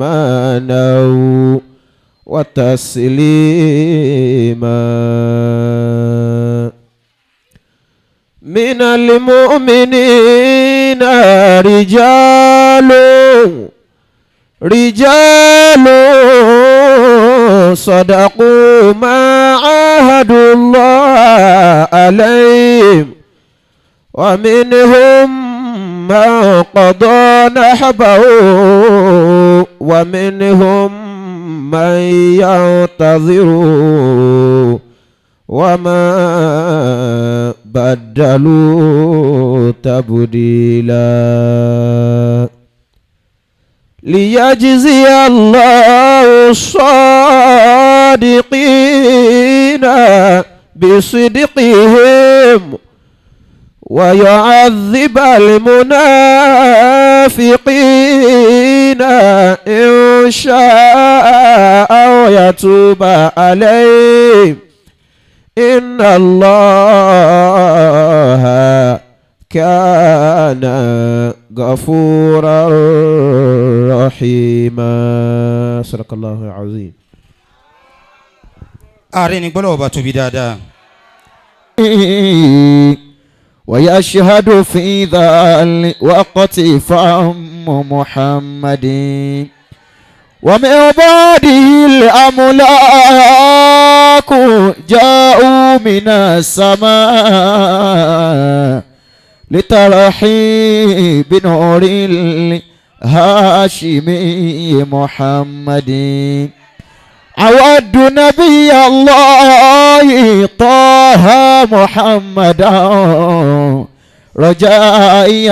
إيمانا وتسليما من المؤمنين رجال صدقوا ما عاهدوا الله عليهم ومنهم من قضى نحبه ومنهم من ينتظر وما بدلوا تبديلا ليجزي الله الصادقين بصدقهم ويعذب المنافقين إن شاء أو يتوب عليهم إن الله كان غفورا رحيما صدق الله العظيم. أرني بلو باتو بدادا ويشهد في ذا الوقت فهم محمد ومن بعده الأملاك جاءوا من السماء لترحيب بنور الهاشمي محمد عود نبي الله طه محمدا رجائي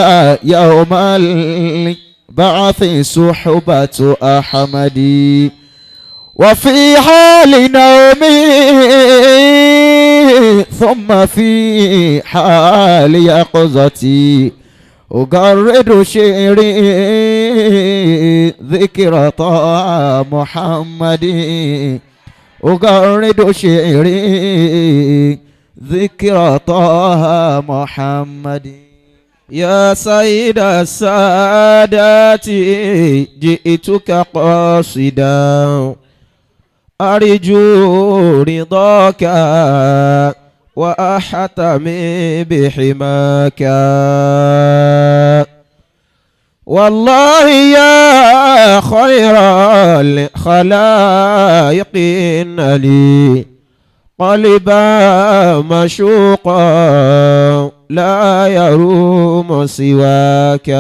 يوم البعث صحبة أحمد وفي حال نومي ثم في حال يقظتي أجرد شعري ذكر طه محمد أجرد شعري ذكر طه محمد يا سيد السادات جئتك قاصدا أرجو رضاك وأحتمي بحماك والله يا خير الخلائق إن لي قلبا مشوقا لا يروم سواك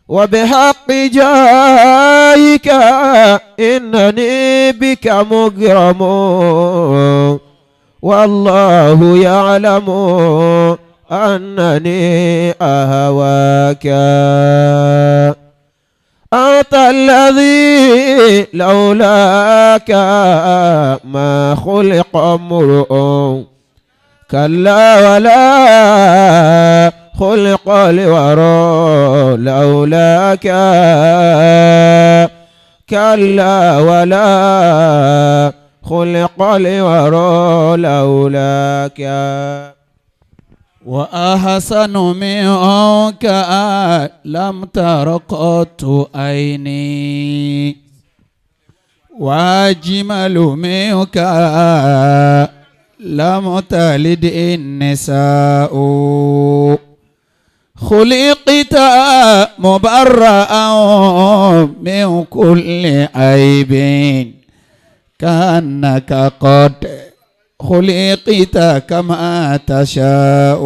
وبحق جايك إنني بك مغرم والله يعلم أنني أهواك أنت الذي لولاك ما خلق امرؤ كلا ولا خلق الورى لولاك كلا ولا خلق الورى لولاك وأحسن منك لم تر قط عيني وأجمل منك لم تلد النساء خلقت مبرأ من كل عيب كأنك قد خلقت كما تشاء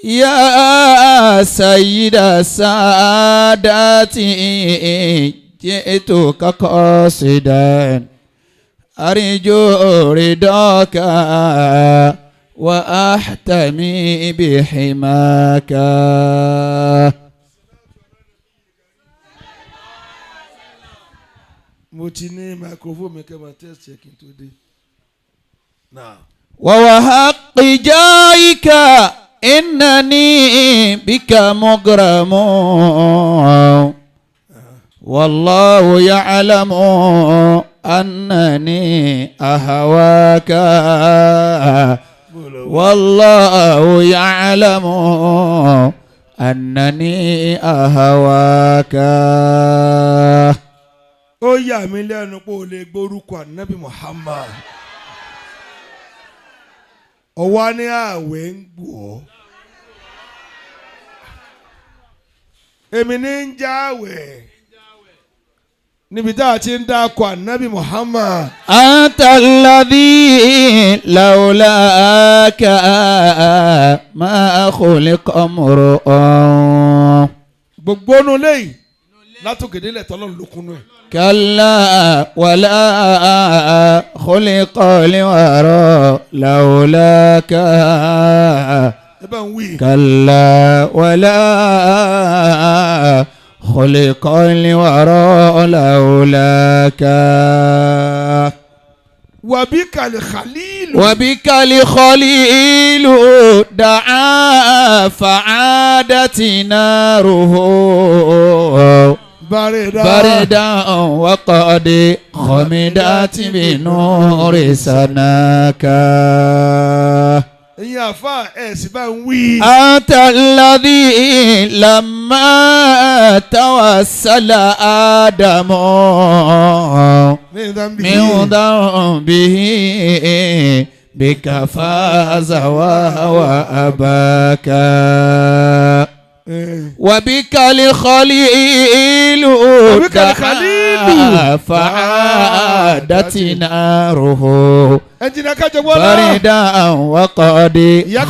يا سيد السادات جئتك قاصدا أرجو رضاك وأحتمي بحماك. ووحق جايك إنني بك مغرم والله يعلم أنني أهواك والله يعلم أنني أهواك. ó yà mí lẹ́nu pé o lè gbórúkọ ànábì Muhammad ọwọ́ ní ààwẹ̀ ń gbò ọ́ èmi ní ń jáwẹ̀ níbi tá a ti ń dákọ̀ ànábì Muhammad. أنت الذي لولاك ما خلق امرؤ. gbogbo nu léyìí látòkèdè lẹ̀ tọ́lọ́run ló kúnú ẹ̀. كلا ولا خلق الورى لولاك. ẹ bá ń wí. كلا ولا خلق الورى لولاك. وبك الخليل وبك الخليل دعا فعادت ناره بردا وقد خمدت بنور سناك. ẹ̀yin àfa ẹ̀ sì bá ń wí. أنت الذي لما توسل آدم من ذنبه بك فاز وأباك. وبك الخليل دعا فعادت ناره ẹnjìnà Kajogbola بردا وقد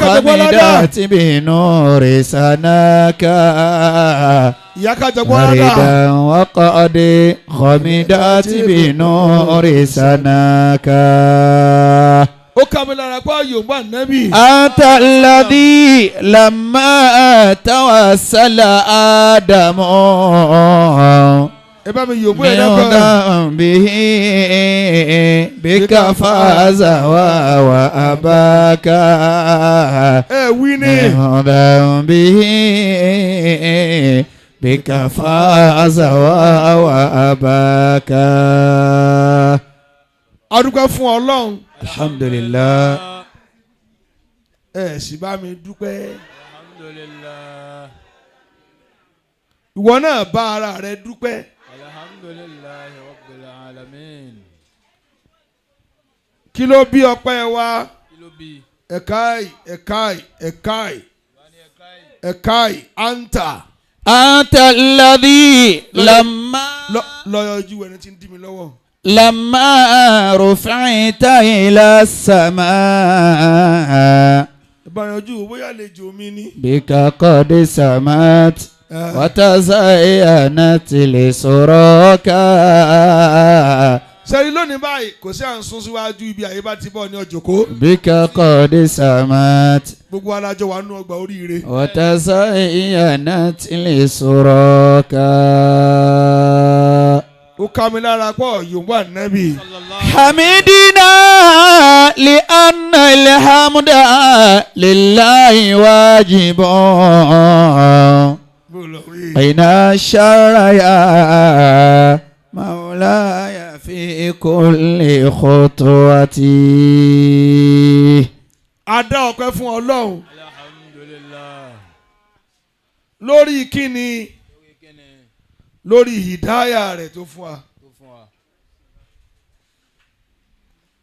خمدت بنور سناك. ìyá Kajogbola بردا وقد خمدت بنور سناك. ó ká mi lára pa yorùbá nẹ́bì. أنت الذي لما توسل آدم ẹ bá mi yorùbá من ẹ̀ lẹ́kọ̀ọ́. ذنبه بك فاز وأباك. ẹ wí ní. من ذنبه بك فاز وأباك. adúgbò fún Ọlọ́run. الحمد لله. ẹ sì bá mi dúpẹ́. ìwọ náà bá ara rẹ dúpẹ́. Alhamdulillahi Rabbil Alamin. kí ló bí ọpẹ́ wa. Kí ló bí? ẹ̀káì anta. أنت الذي لما lọ́yọ̀jú ẹni tí ń dí mi lọ́wọ́. لما رفعت إلى السماء ìbànújú bóyá lè jò mí ní. بك قد سمت وتزينت لسراك. sẹ́rí lónìí báyìí kò sí à ń sún síwájú ibi àyè bá ti bọ̀ ní ọjọ́kó. بك قد سمت gbogbo alájọ wà nínú ọgbà oríire. وتزينت لسراك. ó ká mi lára pọ̀ yorùbá nẹ́bì. حمدنا لأن الحمد لله واجب. أين الشر يا مولاي في كل خطوة. a dá ọpẹ́ fún Ọlọ́run. Alhamdulillah. lórí kíni. lórí hìdáyà rẹ̀ tó fún wa.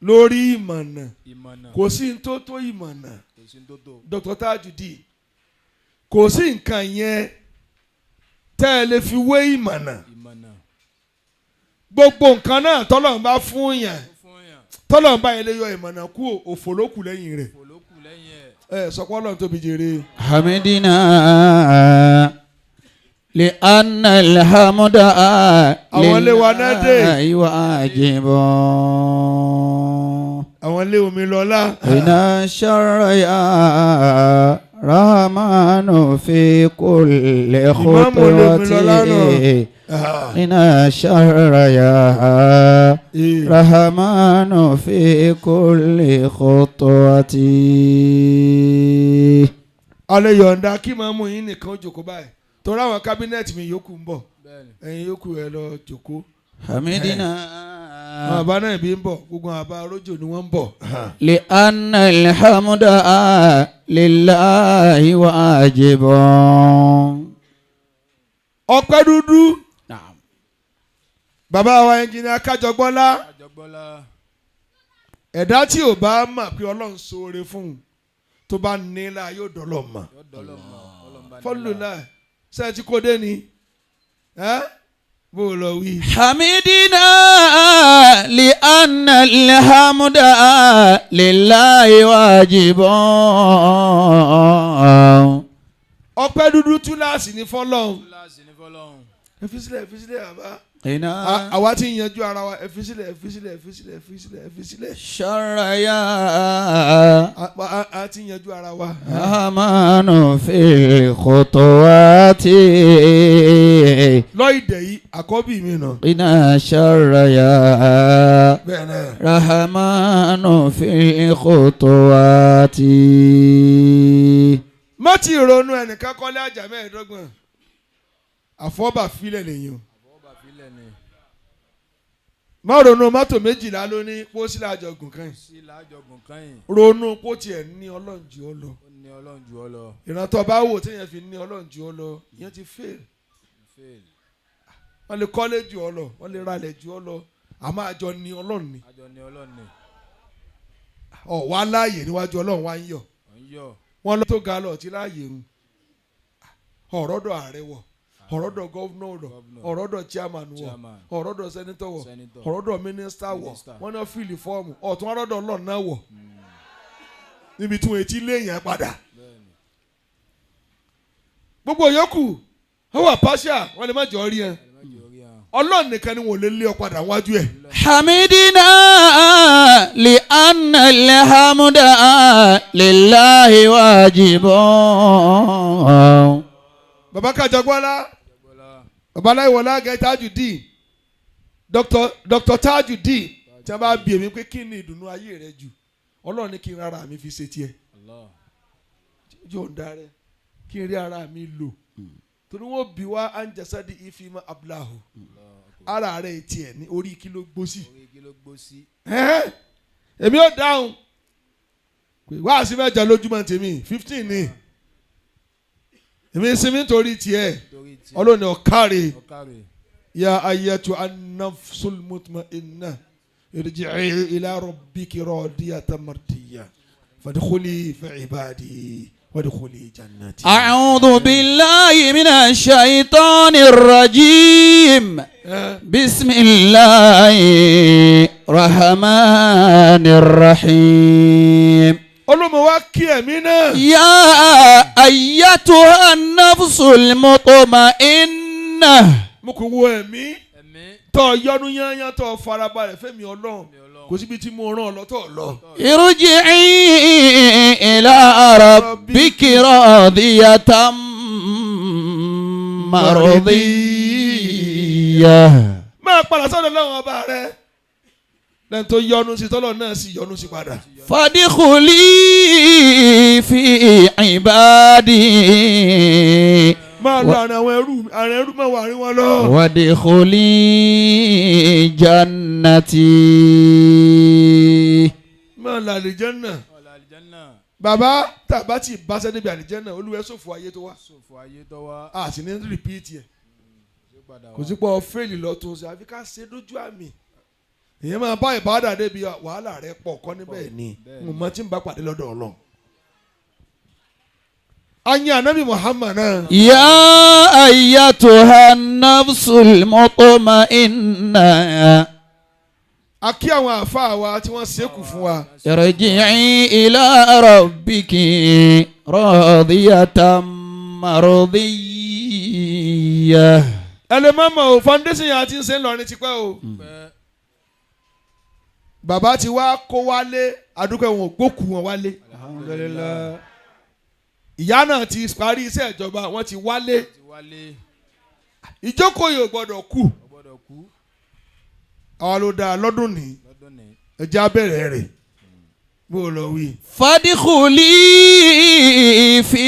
lórí ìmọ̀nà. kò sí tó tó ìmọ̀nà. Dr. Tajudeen kò sí nǹkan yẹn tẹ́ ẹ lè fi wé ìmọ̀nà. gbogbo nǹkan náà tọ́lọ́run bá fún yàn tọ́lọ́run bá yẹn lè yọ ìmọ̀nà kú òfò ló kù lẹ́yìn rẹ̀. sọpọ́ Ọlọ́run tóbi jèrè. حمدنا لأن الحمد لله واجب. àwọn ilé omi lọ́lá. إن الشر يا رحمن في كل خطوة. إن الشر يا رحمن في كل خطوة. alẹ́ yọ̀ǹda kí máa mú yín nìkan jókòó báyìí torí àwọn kábínẹ̀tì mi yòókù ń bọ̀ ẹ̀yin yòókù ẹ lọ jókòó hamidina. Àbá náà bí ń bọ̀ gbogbo àbá arójò ni wọ́n ń bọ̀. li anna alhamda lillahi wajibun. ọpẹ́ dúdú. Bàbá wa ẹnjìnìá Kajogbola. Ẹ̀dá tí ò bá mà pé Ọlọ́run ṣoore fún un tó bá nílá yóò dọ́lọ́ mọ̀. Fọ́lùlá ṣe ti kó dé ni bó lọ wí. hamidina li anna alhamda lillahi wajibun. ọpẹ́ dúdú túláàsì ní fọ́lọ́run. ẹ fi sílẹ̀ àbá. àwa ti ń yanjú ara wa ẹ fi sílẹ̀. Sharaya. a ti ń yanjú ara wa. Amanu fi khutuwati. lọ́ọ̀dẹ̀ yìí àkọ́bí mi nà. Iná sharaya. bẹ́ẹ̀ náà. Rahamanu fi khutuwati. má ti ronú ẹnìkan kọ́lé àjà mẹ́ẹ̀ẹ́dọ́gbọ̀n àfọ́bà filẹ̀ lẹ́yìn o. má ronú mọ́tò méjìlá ló ní pósí lájọgùn kan yìí. ronú pó tiẹ̀ ní Ọlọ́run jù ọ́ lọ. ìrántọ́ bá wò téèyàn fi ní Ọlọ́run jù ọ́ lọ ìyẹn ti fail. wọ́n lè kọ́lé jù ọ́ lọ wọ́n lè ralẹ̀ jù ọ́ lọ àmọ́ àjọ ní Ọlọ́run ni. ọ̀ wá láàyè níwájú Ọlọ́run wá ń yọ̀. wọ́n lọ tó ga lọ tí láàyè ń ọ̀rọ̀dọ̀ ààrẹ wọ̀ ọ̀rọ̀dọ̀ gọ́vnọ̀ wọ̀ ọ̀rọ̀dọ̀ chairman wọ̀ ọ̀rọ̀dọ̀ senator wọ̀ ọ̀rọ̀dọ̀ minister wọ̀ wọ́n náà fìlì fọ́ọ̀mù ọ̀tún ọ̀rọ̀dọ̀ Ọlọ́run náà wọ̀ níbi tí wọ́n ti léèyàn padà. gbogbo yòókù wọ́n wà pàṣẹ wọ́n lè má jọ rí ẹ Ọlọ́run nìkan ni wọ́n lè lé ọ padà wájú ẹ̀. hamidina li anna alhamda lillahi wajibun. Baba Kajogbola Baba láìwọlá gẹ Tajudeen Dr. Tajudeen tí wọ́n bá bí èmi pé kí ni ìdùnnú ayé rẹ jù Ọlọ́run ní kí n rárá mi fi ṣe tiẹ̀ yóò ń darẹ̀ kí n rí ara mi lò torí wọ́n bí wá anjasadi ifima ablahu ara rẹ̀ tiẹ̀ ní orí kí ló gbó sí èmi ò dáhùn wá sí mẹ́jọ lójúmọ́ tèmi 15 ni èmi sinmi torí tiẹ̀ Ọlọ́run ọ̀kárẹ̀ ya ayyatu an-nafsul mutma'inna irji'i ila rabbiki radiyatan mardiyya fadkhuli fi ibadi وادخلي جنتي. أعوذ بالله من الشيطان الرجيم. بسم الله الرحمن الرحيم. يا أيتها النفس المطمئنة. tọ́ yọ́nú yányán tọ́ farabalẹ̀ fẹ́mi Ọlọ́run kò síbi tí mo rán ọ lọ́tọ̀ lọ. irji'i ila rabbiki radiyatan mardiyyah. máa padà sọ́dọ̀ lọ́wọ́ ọba rẹ lẹ́yìn tó yọ́nú sí tọ́lọ̀ náà sì yọ́nú sí padà. fadkhuli fi ibadi. máa lọ àwọn ẹrú máa wà rí wọn lọ. wadkhuli jannati. máa lọ àlìjẹ́nà. bàbá tàbá tí ìbáṣẹ́ níbi àlìjẹ́nà olúwẹ̀ sòfò ayé tó wá. a sì ní rìpíìtì ẹ̀ kò sí pọ̀ fẹ́ẹ̀lì lọ́tún sí àfi ká ṣe lójú àmì. èèyàn máa bá ìbáradà débi wàhálà rẹ pọ̀ kọ́ níbẹ̀ ni mo mọ tí ń bá pàdé lọ́dọ̀ Ọlọ́run. Anya Anabi Muhammad náà. Ya ayyatuha nafsul mutma'inna. A kí àwọn àfáà wa tí wọ́n ṣẹ́kù fún wa. Irji'i ila rabbiki radiyatan mardiyyah. Ẹlẹ́mọ̀mọ̀ o foundation yẹn àti ń ṣe ń lọrin tipẹ́ o. Bàbá ti wá kó wálé àdúgbò wọn ò gbókù wọn wálé. Alhamdulillah. Ìyá náà ti parí iṣẹ́ ìjọba wọ́n ti wálé. Ìjókòó yìí ò gbọ́dọ̀ kú. Àwa ló dáa lọ́dún ní ẹja bẹ̀rẹ̀ rẹ̀ bó lọ wí. Fadkhuli fi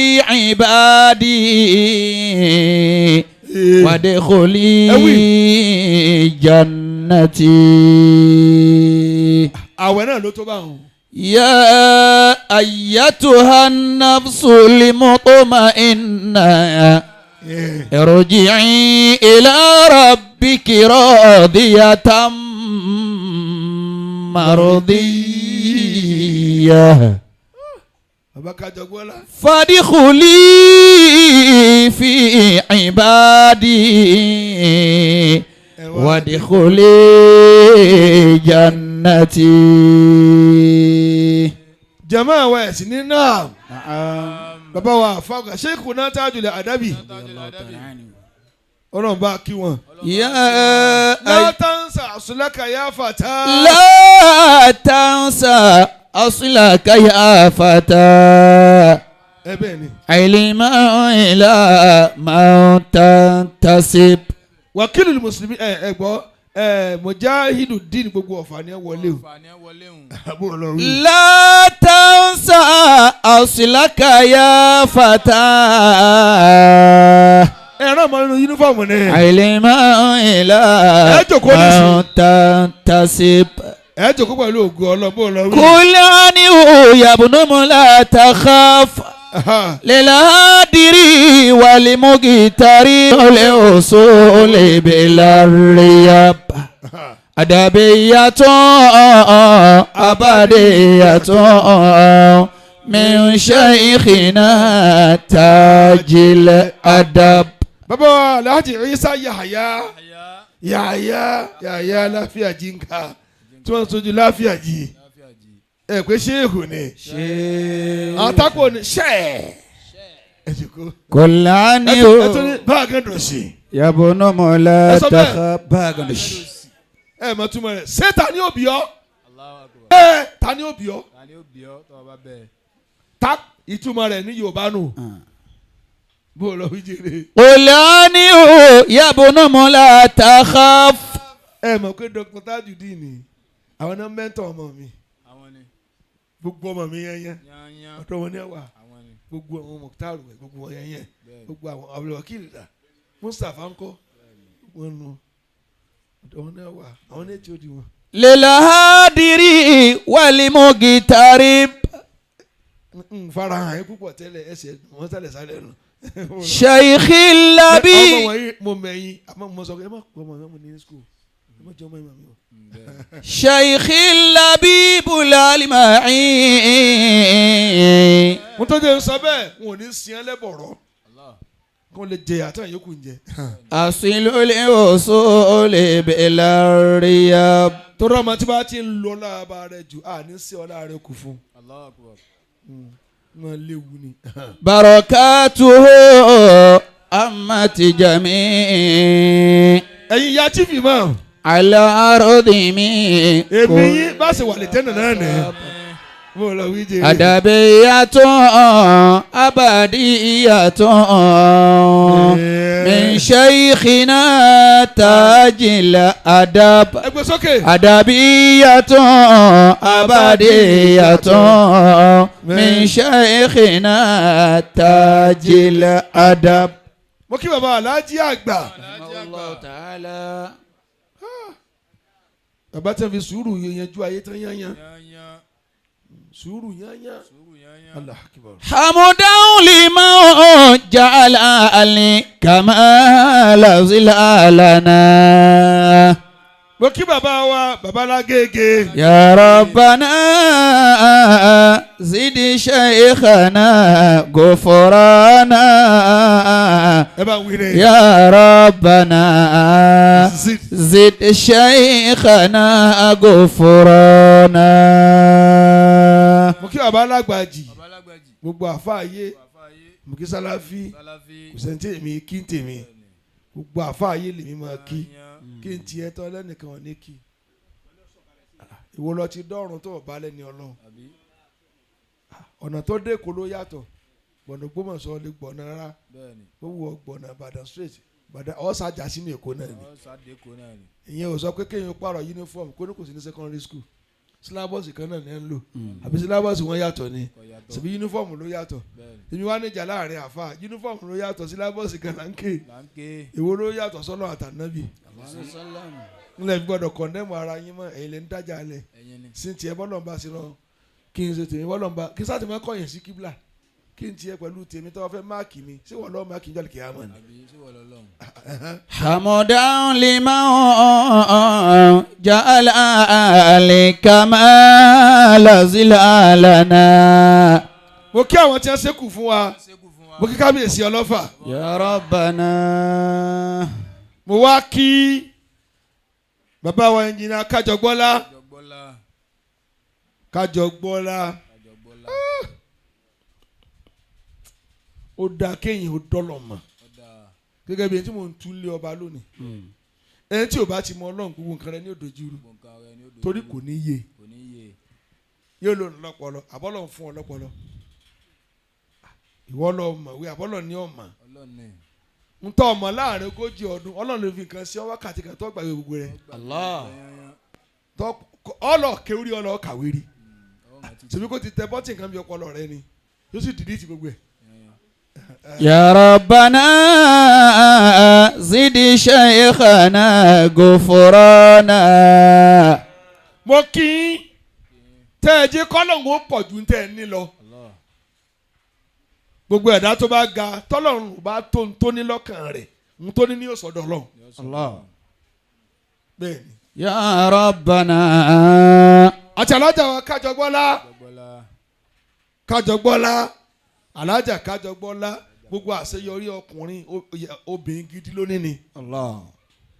ibadi wadkhuli jannati. jannati. àwẹ̀ náà ló tó bá wọn. يا أيتها النفس المطمئنة ارجعي إلى ربك راضية مرضية bàbá Kajogbola. فادخلي في عبادي وادخلي جنتي. jama wa ẹ̀sìn ní náà. bàbá wa àfàgà sheikh náà Tajul Adabi. ọlọ́run bá kí wọn. la tansa aslaka ya fata. لا تنسى أصلك يا فتى ẹ bẹ́ẹ̀ ni. علما إلى ما تنتسب. wàkìlù mùsùlùmí ẹ gbọ́ mujahidu dín gbogbo Ọ̀fà ni ẹ wọlé o. àbúrò lọ rí. لا تنسى أصلك يا فتى ẹ rán ọmọ nínú yunifọ̀mù ni. علما إلى ما تنتسب. ẹ jòkó pẹ̀lú ògùn ọlọ́bó lọ rí. قل عنه يا ابن لا تخاف للهادر والمغتر الأصول بلا الرياب أدبية أبدية من شيخنا تاج الأدب. bàbá wa Alhaji Isa Yahya láfíà jíǹkà tí wọ́n ń sojú láfíà jí ẹ pé ṣéèkù ni àtàkùn ni ṣẹ́ẹ̀ ẹ ti kú. قل عنه ẹ tún ní báàgì dòṣì. يا ابن لا تخاف باغنش. ẹ mọ túmọ̀ rẹ̀ ṣé ta ni ó bí ọ. ta ni ó bí ọ. ta ìtumọ̀ rẹ̀ ní Yorùbá nù. bó o lọ wí jèrè. قل عنه يا ابن لا تخاف. ẹ mọ̀ pé Dr. Tajudeen ni àwọn náà mẹ́ntọ̀ ọmọ mi gbogbo ọmọ mi yẹn ọ̀dọ̀ wọn ni ẹ wà gbogbo àwọn mọ̀tàrù ẹ̀ gbogbo wọn yẹn gbogbo àwọn abdulwakil dà Mustapha ńkọ́ wọn nù ọ̀dọ̀ wọn ni ẹ wà àwọn ní ètò òdì wọn. للهادر والمغتر. farahàn yẹn púpọ̀ tẹ́lẹ̀ ẹsẹ̀ wọn tẹ́lẹ̀ sálẹ̀ nù. شيخ اللبي. ọmọ wọ̀nyí mo mẹ̀yìn àmọ́ mo sọ pé ẹ má pọ̀ ọmọ mi ní school ẹ má jẹ́ ọmọ ìmọ̀ mi o. شيخ اللبيب العلمعين. mo tó jẹ́ sọ bẹ́ẹ̀ wọn ò ní sin ẹlẹ́bọ̀rọ̀ kó lè jẹ àtàn yòókù ń jẹ. أصل الأصول بالرياب. torí ọmọ tí bá ti ń lọ lába rẹ jù à ní sí ọlá rẹ kù fún. wọn léwu ni. بركاته أمت جميع. ẹ̀yin ya chief imam. على أرض من èmi yín bá ṣe wà lè tẹ́nà náà nẹ̀. mo lọ wí jèrè. أدبية أبدية من شيخنا تاج الأدب. ẹgbẹ́ sókè. أدبية أبدية من شيخنا تاج الأدب. mo kí bàbá Alhaji Agba. الله تعالى. bàbá tẹ́ fi sùúrù yanjú ayé tán yányán. sùúrù yányán. Allah akbar. حمدا لمن جعل الكمال ظلالنا. mo kí bàbá wa bàbá Lágége. يا ربنا زد شيخنا غفرانا. ẹ bá ń wí rẹ̀. يا ربنا زد شيخنا غفرانا. mo kí bàbá Alágbàjì. gbogbo àfáàyè mo kí Sàláfì kò sẹ́ni tí èmi kí ń tèmi gbogbo àfáàyè lèmi máa kí kí n tiẹ̀ tọ́ lẹ́nìkan ò ní kí ìwọ lọ ti dọ́rùn tó bá lẹ́ni Ọlọ́run ọ̀nà tó dé kó ló yàtọ̀ gbọ̀nà Ògbómọ̀ṣọ́ lè gbọ̀nà rárá gbogbo gbọ̀nà Ìbàdàn straight Ìbàdàn ọ̀sàjà sínú Èkó náà ni ìyẹn ò sọ pé kéèyàn pààrọ̀ uniform kó ní kò sí ní secondary school sílábọ̀sì kan náà ní ẹ̀ ń lò àbí sílábọ̀sì wọn yàtọ̀ ni ṣebí yunifọ̀mù ló yàtọ̀ èmi wá níjà láàrin àfa yunifọ̀mù ló yàtọ̀ sílábọ̀sì kan là ń ké èwo ló yàtọ̀ sọ́nà àtànábì nílẹ̀ gbọ́dọ̀ kọ̀ndẹ́mù ara yín mọ́ ẹ̀yin lè ń dájà lẹ̀ sí tiẹ̀ bọ́lọ̀mbà sí lọ kí n ṣe tèmi bọ́lọ̀mbà kí sáà tí mo kọ̀yìn sí kíbla kí n tiẹ̀ pẹ̀lú tèmi tó fẹ́ máàkì mi sí wọ́n lọ́ọ́ máàkì jọ́lì kìí àmọ́ ni. Hamadan liman ja'ala al-kamala zilalana. Mo kí àwọn tí wọ́n ṣẹ́kù fún wa mo kí kábíyèsí ọlọ́fà. Ya Rabbana. Mo wá kí bàbá wa ẹnjìnà Kajogbola. Ó dáa kéèyàn ó dọ́lọ̀ mọ̀ gẹ́gẹ́ bí ẹni tí mò ń túlé ọba lónìí ẹni tí ò bá ti mọ Ọlọ́run gbogbo nǹkan rẹ ní òdòjúrú torí kò ní yé yóò lò lọ́pọlọ àbọ́lọ̀ ń fún ọ lọ́pọlọ ìwọ lọ mọ̀wé àbọ́lọ̀ ní ọ̀mà ń tọ́ ọmọ láàrin 40 ọdún Ọlọ́run lè fi nǹkan sí ọ wákàtí kan tó gbàgbé gbogbo rẹ ọlọ kéwìrì ọlọ kàwérí ṣèbí kò ti tẹ bọ́tì nǹkan bí ọpọlọ rẹ ni yóò sì dìdí ti gbogbo ẹ. Ya Rabbana zidi shaykhana ghufrana. Mo kí tẹ́ ẹ jẹ́ kọ́lọ́hún ó pọ̀ ju tẹ́ ẹ ní lọ. Gbogbo ẹ̀dá tó bá ga tọ́lọ́run bá tó ń tó ní lọ́kàn rẹ̀ ń tó ní òsọ̀dọ̀ lọ. Bẹ́ẹ̀ni. Ya Rabbana. Àti alájà wa Kajogbola alájà Kajogbola gbogbo àṣeyọrí ọkùnrin obìnrin gidi lónìí ni.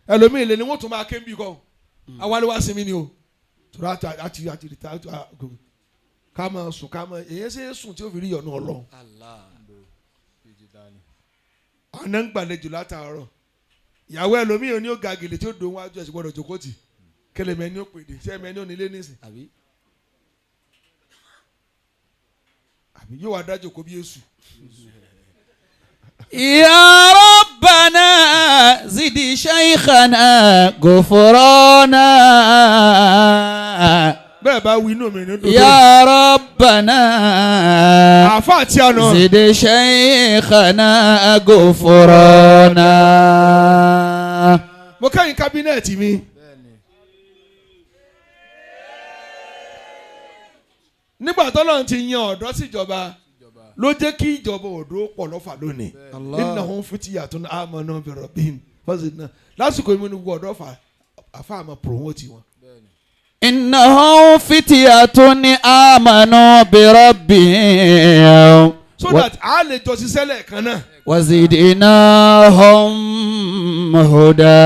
Ẹlòmíì lè ní wọ́n tún máa ké bí kọ́ awálé wá sí mi ni o tura àti rìtá ká máa sùn ká máa èyí ṣe é sùn tí ó fi rí ìyọnu Ọlọ́run. Àná ń gbàlejò látàárọ̀ ìyàwó ẹlòmíì ní ó ga gèlè tí ó dòun wájú ẹ̀sìn gbọ́dọ̀ jókòó tì kẹlẹ̀mẹ́ ní ó pèdè sẹ́ẹ̀mẹ́ ní ó nílé nísìn àbí yóò wá dájò kó bí Èṣù. Ya Rabbana zidi shaykhana ghufrana. Bẹ́ẹ̀ bá wí inú mi ní dòdò. Ya Rabbana àfa àti àná. zidi shaykhana ghufrana. Mo kẹ́yìn kábínẹ̀tì mi. Nígbà tọ́lọ́run ti yan ọ̀dọ́ síjọba ló jẹ́ kí ìjọba ọ̀dọ́ pọ̀ lọ́fà lónìí. Innahum fityatun amanu bi rabbihim fazidnahum. Lásìkò ìmúni gbogbo ọ̀dọ́ àfa àmọ́ promote wọn. Innahum fityatun amanu bi rabbihim. So that a lè jọ ṣiṣẹ́ lẹ́ẹ̀kan náà. Wazidnahum huda.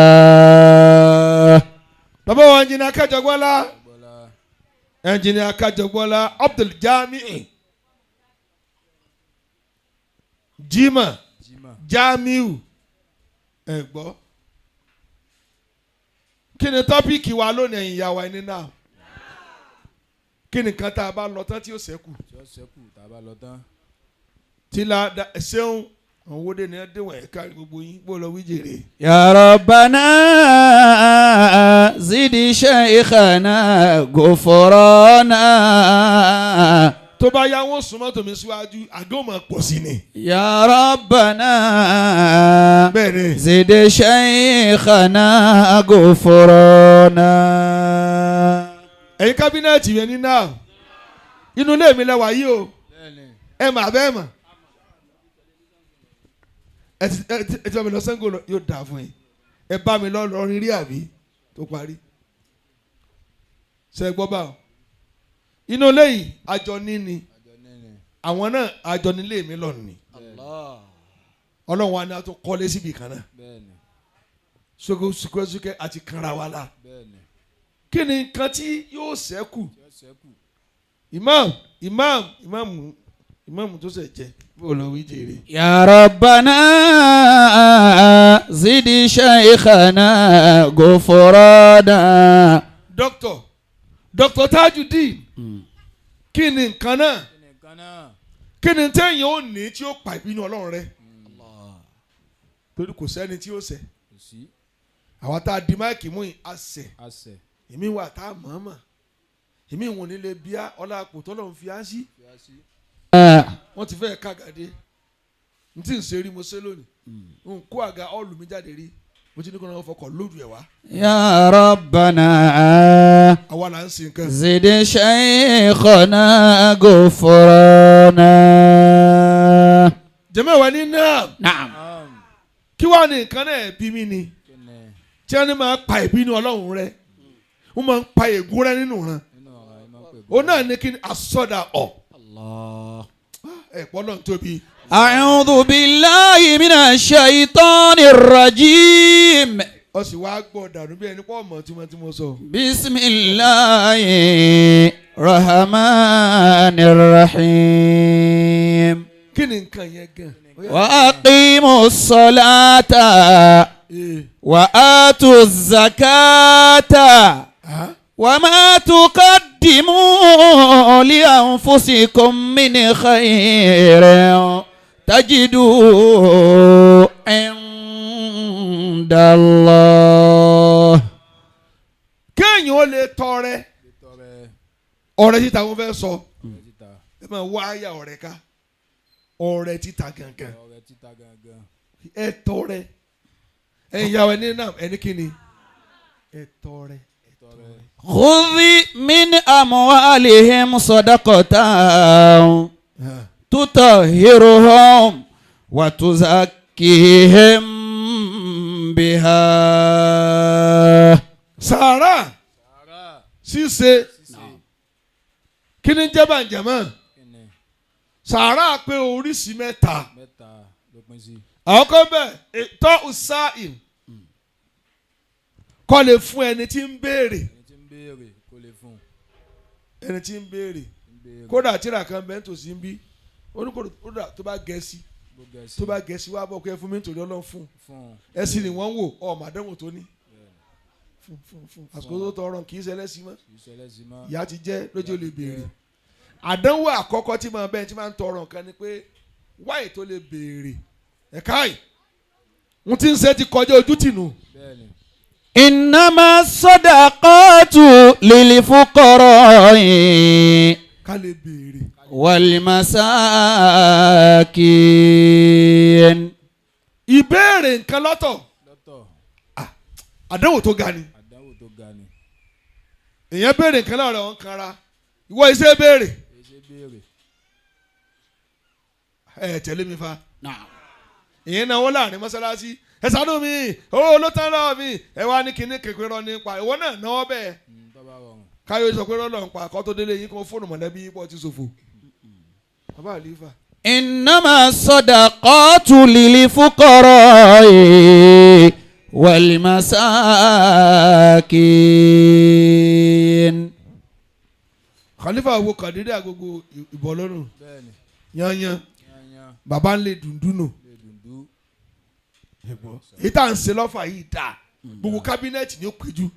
Bàbá wa ẹnjìnà Kajogbola Abdul Jamiu Jamiu ẹ gbọ́ kí ni tọ́píìkì wa lónìí ẹ̀yin ìyá wa ẹni náà kí ni kan tá a bá lọ tán tí ó ṣẹ́kù tí la ṣeun àwọn owóde ni ẹ déwọ̀n ẹ̀ka gbogbo yín bó lọ wí jèrè. Ya Rabbana zidi shaykhana ghufrana. Tó bá yá wọn súnmọ́ tòmí síwájú àgọ́ máa pọ̀ sí ni. Ya Rabbana bẹ́ẹ̀ni zidi shaykhana ghufrana. Ẹ̀yin kábínẹ̀tì yẹn ní náà inú ilé mi lẹ́wà yìí o ẹ mà bẹ́ẹ̀ mà ẹ ti bá mi lọ Ṣàngó yóò dáa fún yín ẹ bá mi lọ lọrin rí àbí tó parí ṣe gbọ́ báwo inú ilé yìí àjọ níní àwọn náà àjọ nílé mi lọ ní Ọlọ́run wa ni a tún kọ́lé síbi kan náà sókè àti kanra wa la kí ni nǹkan tí yóò ṣẹ́kù Imam tó ṣe jẹ bó lọ wí jèrè. Ya Rabbana zidi shaykhana ghufrana. Dr. Tajudeen kí ni nǹkan náà kí ni téèyàn ò ní tí ó pa ìbínú Ọlọ́run rẹ torí kò sẹ́ni tí ó ṣẹ̀ àwọn tá a di máìkì mú yìí àṣẹ èmi wà tá a mọ̀ọ́mọ̀ èmi ìwọ̀n nílé bíá ọlá àpò tọ́lọ́run fi á sí wọ́n ti fẹ́ kágàdé n tí n ṣe rí mo ṣe lónìí n kó àga ọ́ọ̀lù mi jáde rí mo ti ní kó náà fọkọ̀ lójú ẹ̀ wá. Ya Rabbana àwa là ń sin nǹkan. zid shaykhana ghufrana. jẹ́mọ̀ ìwà ní náà. Naam. kí wàá ní nǹkan náà bí mi ni tí wọ́n ní máa pa ìbínú ọlọ́run rẹ wọ́n máa ń pa ègún rẹ nínú rẹ ó náà ní kí ni asọ́dà ọ̀ ẹ̀ pọ́ náà tóbi. A'udhu billahi minash shaitanir rajim. ó sì wá gbọ́ dànù bí ẹni pọ́ ọmọ tí mo sọ. Bismillahir rahmanir rahim. kí ni nǹkan yẹn gan. Wa aqimus salata wa atuz zakata wa ma tuqaddimu li anfusikum min khairin tajidu indallah. kéèyàn ó lè tọrẹ ọrẹ títa wọn fẹ́ sọ ẹ máa wá àyà ọrẹ ká ọrẹ títa gangan ẹ tọrẹ ẹ ìyàwó ẹni náà ẹni kíni ẹ tọrẹ. Khudhi min amwalihim sadaqatan tutahhiruhum wa tuzakkihim biha. Saara Sise kí ni jẹ́ bàjẹ́mọ́ Saara pé oríṣi mẹ́ta àwọn kan bẹ́ẹ̀ tọ́ usain kọ́ lè fún ẹni tí ń béèrè ẹni tí ń béèrè kódà tíra kan bẹ́ẹ̀ tòsí ń bí oníkódà tó bá gẹ̀ẹ́sì wá bọ̀ pé ẹ fún mi nítorí ọlọ́run fún ẹ sì ni wọ́n ń wò ọ̀ màdánwò tó ní fún àsìkò tó tọrọ kì í ṣẹlẹ̀ sí mọ́ ìyá ti jẹ́ lójú ó lè béèrè àdánwò àkọ́kọ́ tí máa bẹ́ẹ̀ tí máa ń tọrọ nǹkan ni pé wáyé tó lè béèrè ẹ̀ka yìí wọ́n ti ń ṣe ti kọjá ojú tìǹù. Innama sadaqatu lil fuqara'i ká lè béèrè wal masakin. ìbéèrè nǹkan lọ́tọ̀ àdánwò tó ga ni èèyàn béèrè nǹkan lọ́rọ̀ wọn kanra ìwọ iṣẹ́ béèrè ẹ tẹ̀lé mi fa ìyẹn náà wọ́n láàrin mọ́sálásí ẹ ṣàánú mi owó ló tán lọ́wọ́ mi ẹ wá ní kíní kékeré rọ nípa ìwọ náà náwó bẹ́ẹ̀ káyọ̀ sọ pé rọ́lọ́ nípa àkọ́ tó délé yín kó fóònù mọ̀lẹ́bí pọ̀ ti ṣòfò bàbá àlífà. Innama sadaqatu lil fuqara'i wal masakin. Khalifa wo kàdédé àgbogbo ìbọn lọ́rùn yanyan bàbá ń lè dùndúnù èyí tá à ń ṣe lọ́fà yìí dà gbogbo kábínẹ̀tì ni ó péjú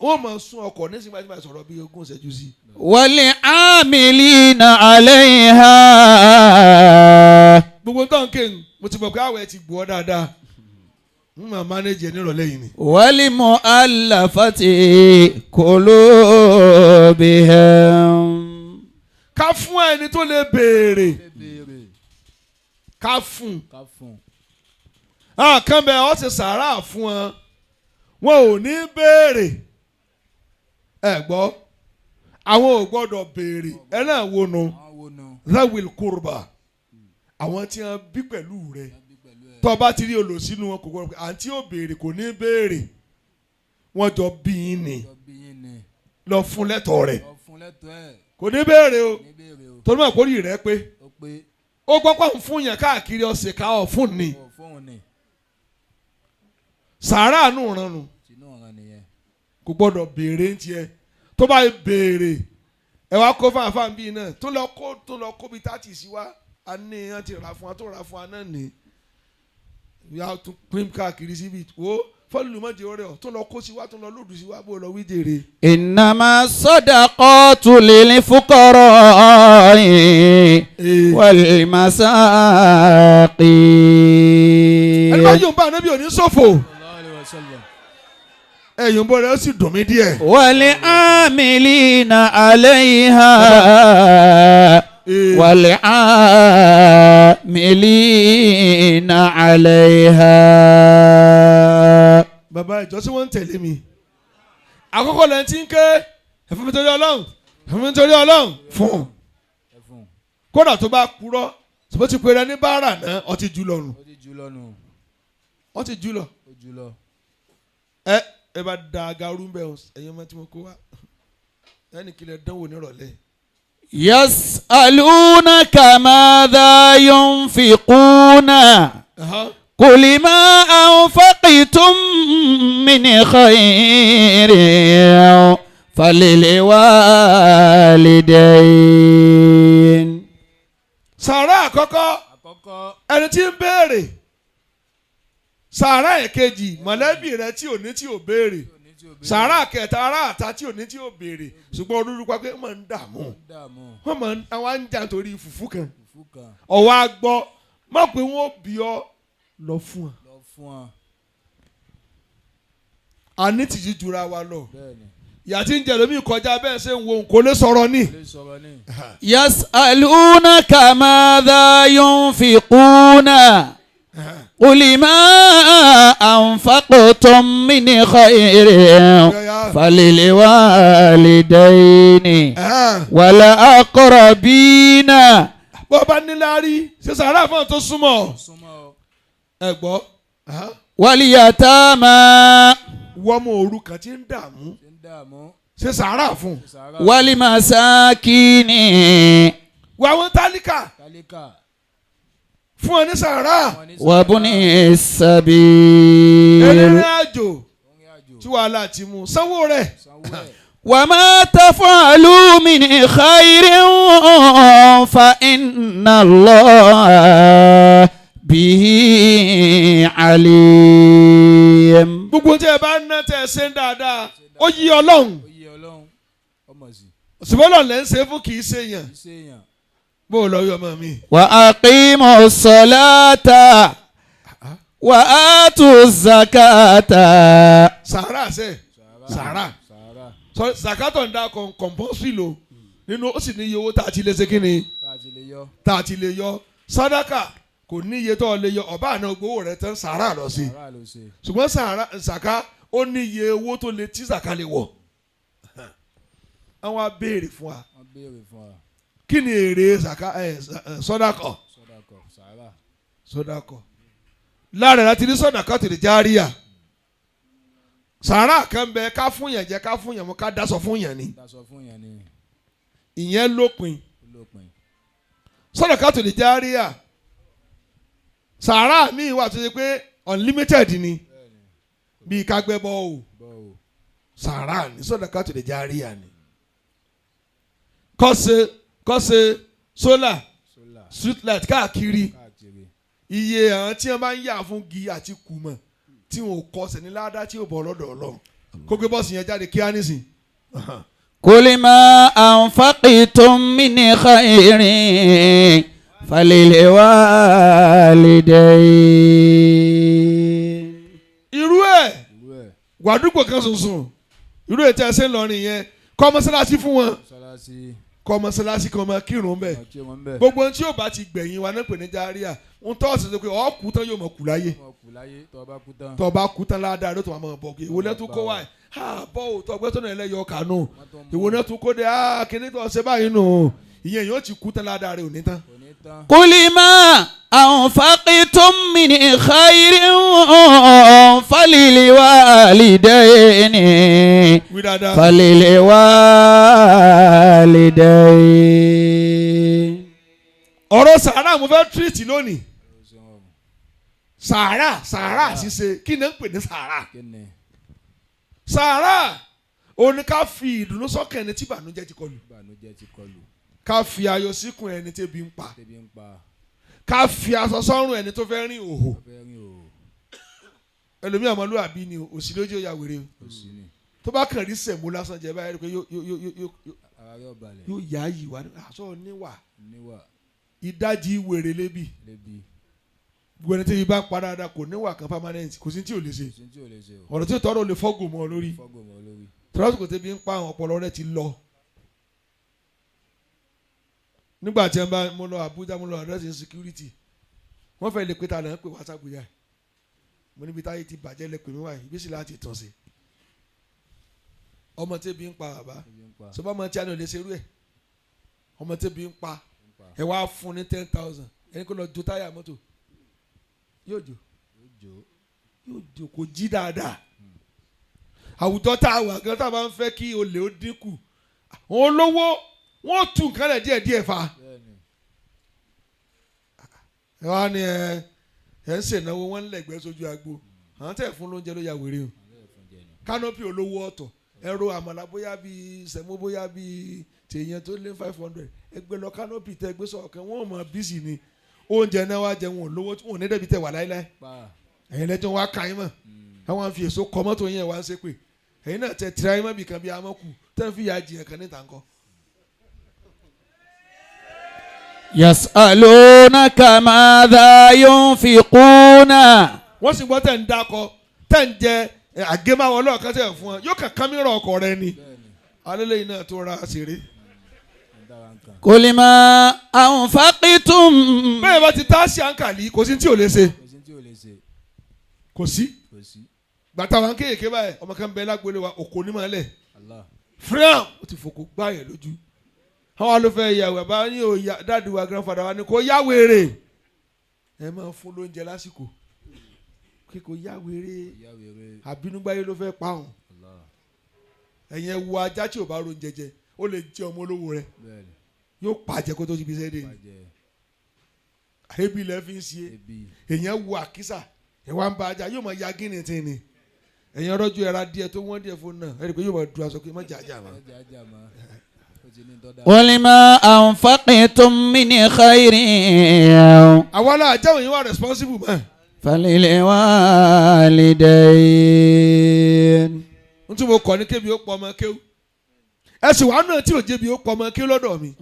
wọ́n máa sún ọkọ̀ nísìnyí máa sọ̀rọ̀ bí ogún ìṣẹ́jú sí. Wal amilina alayha. gbogbo tó ń kéwìn mo ti mọ̀ pé àwẹ̀ ti gbọ́ dáadáa n máa mánéjì ẹ̀ nírọ̀lẹ́ yìí ni. Wal mu'allafati qulubihim. ká fún ẹni tó lè béèrè ká fún kan bẹ́ẹ̀ ọ́ ti sàárà fún wọn ò ní béèrè ẹ gbọ́ àwọn ò gbọ́dọ̀ béèrè ẹ náà wo nu zawil kurba àwọn tí wọn bí pẹ̀lú rẹ tó bá ti rí olùsínú wọn kò gbọ́dọ̀ pé àǹtí ò béèrè kò ní béèrè wọ́n jọ bí yín ni lọ fún lẹ́tọ̀ọ́ rẹ̀ kò ní béèrè o torí mọ̀ kórìí rẹ pé ó gbọ́ pé ń fún yàn káàkiri ọ̀sẹ̀ ká ọ̀ fún ni sàárà nù ránu kò gbọ́dọ̀ béèrè ń tiẹ̀ tó bá béèrè ẹ wá kó fáfáà bíi náà tó lọ kó bíi tààtì sí wa a ní ẹ ti rà fún wa tó rà fún wa náà ní ìyá tó pín káàkiri síbi wo fọlùlù mọ́jẹ ọ̀rẹ́ ọ̀ tó lọ kó sí wa tó lọ lòdù sí wa bó lọ wí jèrè. Innama sadaqatu lil fuqara'i wal masakin. ẹni bá yóò bá anábì òní ṣòfò ẹ̀yìn bọ́ rẹ̀ ó sì dùn mí díẹ̀. Wal amilina alayha والعاملين عليها. bàbá ìjọ sí wọ́n ń tẹ̀lé mi àkọ́kọ́ lẹ́yìn tí ń ké ẹ̀fún mi torí ọlọ́run ẹ̀fún mi torí ọlọ́run fún kódà tó bá purọ́ ṣùgbọ́n ti pèrè ní báárà náà ọtí jù lọ́nu ọtí jù lọ ẹ bá da agaru ń bẹ ẹ̀yin ọmọ tí mo kó wá ẹnì kìlẹ̀ dánwò nírọ̀lẹ́. يسألونك ماذا ينفقون قل ما أنفقتم من خير فللوالدين. sàárà àkọ́kọ́ ẹni tí ń béèrè sàárà èkejì mọ̀lẹ́bí rẹ tí ò ní tí ò béèrè sàárà kẹta ará àta tí ò ní tí ò béèrè ṣùgbọ́n olórúkọ pé wọ́n máa ń dààmú wọ́n máa ń àwọn ń jà nítorí fùfú kan ọ̀wọ́ agbọ́ má pé wọ́n bí ọ lọ fún ọ. a ní tìjú jura wa lọ ìyá tí ń jẹ lómi kọjá bẹ́ẹ̀ ṣe ń wo nǹkó lè sọ̀rọ̀ ní. yasalunaka madha yunfiquna qul ma anfaqtum min khairin falilwalidayni wal aqrabina. bó bá níláárí ṣe sàárà fún ọ tó súnmọ́ ẹ gbọ́. wal yatama. wọ́n mọ òrukàn tí ń dààmú ṣe sàárà fún. wal masakini. wà wọ́n tálíkà fún ọ ní sàárà. wa buni sabil. ẹlẹ́rìn àjò tí wàhálà ti mú sanwó rẹ̀. wa ma taf'alu min khairin fa inna Allah bihi alim. gbogbo tí ẹ bá ń ná tẹ ẹ ṣe ń dáadáa ó yí ọlọ́run ṣùgbọ́n lẹ́ ń ṣe fún kì í ṣe yàn bó o lọ yọ ọmọ mi. wa aqimu salata wa atu zakata. sàárà ṣe sàárà zakatọ̀ ń dá kọ̀ǹpọ́sì lò nínú ó sì ní iye owó tá a ti lè ṣe kí ni tá a ti lè yọ sàdákà kò ní iye tó lè yọ ọba àná gbowó rẹ tán sàárà lọ sí ṣùgbọ́n sàká ó ní iye owó tó lè tí sàká lè wọ̀ àwọn abéèrè fún wa kí ni èrè sàká sọdakọ lára láti ní sọdakọ tó lè járíyà sàárà kan bẹ ká fún yẹn jẹ ká fún yẹn mú ká dáṣọ fún yẹn ni ìyẹn lópin sọdakọ tó lè járíyà sàárà míì wà tó ṣe pé unlimited ni bíi kágbẹ́ bọ́ọ̀ sàárà ní sọdakọ tó lè járíyà ni kọ́sẹ̀ sólà street light káàkiri iye àwọn tí wọ́n bá ń yà fún gi àti kùmọ̀ tí wọn ò kọsẹ̀ ní ládàá tí ò bọ̀ lọ́dọ̀ Ọlọ́run kó gbé bọ́ọ̀sì yẹn jáde kíá nísìn. Kul ma anfaqtum min khairin falilwalidayn. irú ẹ̀ wàdúgbò kan ṣoṣo irú ẹ̀ tí a ṣe ń lọrin yẹn kọ́ mọ́sálásí fún wọn kọ́ mọ́sálásí kan máa kírun bẹ́ẹ̀ gbogbo ohun tí yóò bá ti gbẹ̀yìn wa náà pè ní járíà ń tọ́ ọ̀sẹ̀ tó pé ọ̀ kú tán yóò mọ̀ kú láyé tọ́ bá kú tán ládàá ló tó wà mọ̀ bọ̀ ìwọ náà tún kó wá ẹ̀ bọ́ ò tọ́ gbé tó náà ẹlẹ́yọ̀ kànú ìwọ náà tún kó dé kíní tó ṣe báyìí nù ìyẹn yóò ti kú tán ládàá rẹ̀ ò ní tán. Qul ma anfaqtum min khairin falilwalidayni falilwalidayn. ọ̀rọ̀ sàárà mo fẹ́ tírìtì lónìí sàárà ṣíṣe kí ni ń pè ní sàárà sàárà òní ká fi ìdùnnú sọ́kàn ẹni tí ìbànújẹ́ ti kọlù ká fi ayọ̀ síkùn ẹni tí ebi ń pa ká fi aṣọ sọ́rùn ẹni tó fẹ́ rìn òhò ẹlòmíì ọmọlúwàbí ni òsì lójú ìyá wèrè tó bá kàn rí sẹ̀mú lásán jẹ́ báyìí pé yóò yá yìí wá aṣọ níwà ìdajì wèrè lébi gbogbo ẹni tí yìí bá ń pa dáadáa kò níwà kan permanent kò sí tí ò lè ṣe ọ̀rọ̀ tí ò tọrọ lè fọ́gùn mọ́ ọ lórí tọ́lásì kò tẹ́bi ń pa àwọn ọpọlọ rẹ ti lọ nígbà tí mo lọ Abuja mo lọ address security wọ́n fẹ́ lè pé ta lẹ́yìn pé WhatsApp yá mo níbi táyé ti bàjẹ́ lè pè mí wáyé ibi sì láti tàn sí ọmọ tẹ́bi ń pa bàbá sọba ọmọ tí a ní ò lè ṣerú ẹ̀ ọmọ tẹ́bi ń pa ẹ wá fún ní 10,000 ẹni kó lọ jó táyà mọ́tò yóò jó kò jí dáadáa àwùjọ tá a wà gan tá a bá ń fẹ́ kí olè ó dínkù àwọn olówó wọ́n tún nǹkan rẹ̀ díẹ̀díẹ̀ fa ẹ wá ní ẹ ń ṣènáwó wọn ń lẹ̀gbẹ́ sójú agbo àwọn tẹ̀ fún lóúnjẹ ló ya wèrè o kánópì olówó ọ̀tọ̀ ẹ̀rọ àmàlà bóyá bíi sẹ̀mó bóyá bíi tèèyàn tó lé 500 ẹgbẹ́ lọ kánópì tẹ ẹgbẹ́ sọ̀kan wọ́n mọ̀ bísí ni oúnjẹ náà wá jẹun olówó wọn ò ní dẹ́bi tẹ wà láíláí ẹ̀yin lẹ́jọ́ wá ka yín mọ̀ àwọn àfi èso kọ́ mọ́tò yẹn wá ń ṣépè ẹ̀yin náà tẹ tìrẹ ayé mọ́ bìkan bíi amọ́kù tẹ́ ń fi yà jìyàn kan níta ńkọ́. Yas'alunaka madha yunfiquna. wọ́n sì gbọ́ tẹ̀ ń dákọ tẹ̀ ń jẹ àgémáwọ̀ ọlọ́ọ̀kan tẹ̀ fún ọ yóò kàn kámírà ọkọ̀ rẹ ni alẹ́ yìí náà tó ra àṣírí. Qul ma anfaqtum. bẹ́ẹ̀ bá ti tá sí àǹkàlì kò sí tí ò lè ṣe kò sí gbàtà wọn kéèké báyìí ọmọ kan bẹ lágbólé wa òkò ní màálẹ̀ fúnra ó ti fòkó gbá yẹn lójú àwọn alófẹ́ ìyàwó bá ní òòyà dáàdi wa grandfather wa ni kò yá wèrè ẹ máa fún lóúnjẹ lásìkò kí kò yá wèrè àbínúgbáyé ló fẹ́ pa òun ẹ̀yin ẹ̀ wo ajá tí ò bá ron jẹjẹ ó lè jẹ ọmọ olówó rẹ yóò pàjẹ́ kó tó ti fi sẹ́dẹ̀ ni ebi lẹ́ fi ń ṣe èèyàn wo àkísà ẹ̀ wá ń ba ajá yóò máa ya gíní tí ni ẹ̀yin rọ́jú ẹ̀ra díẹ̀ tó wọ́n díẹ̀ fún náà ẹ̀ rí i pé yóò máa du aṣọ pé má jà ajá mọ́. Qul ma anfaqtum min khairin. àwọn aláàjáwò yín wà responsible mọ́. Falil walidayn. n tún mo kọ́ ní kébi ó pọ̀ ọmọ kéwù ẹ̀sìn wàá náà tí ò jẹ́bi ó pọ̀ ọmọ kéwù lọ́dọ̀ mi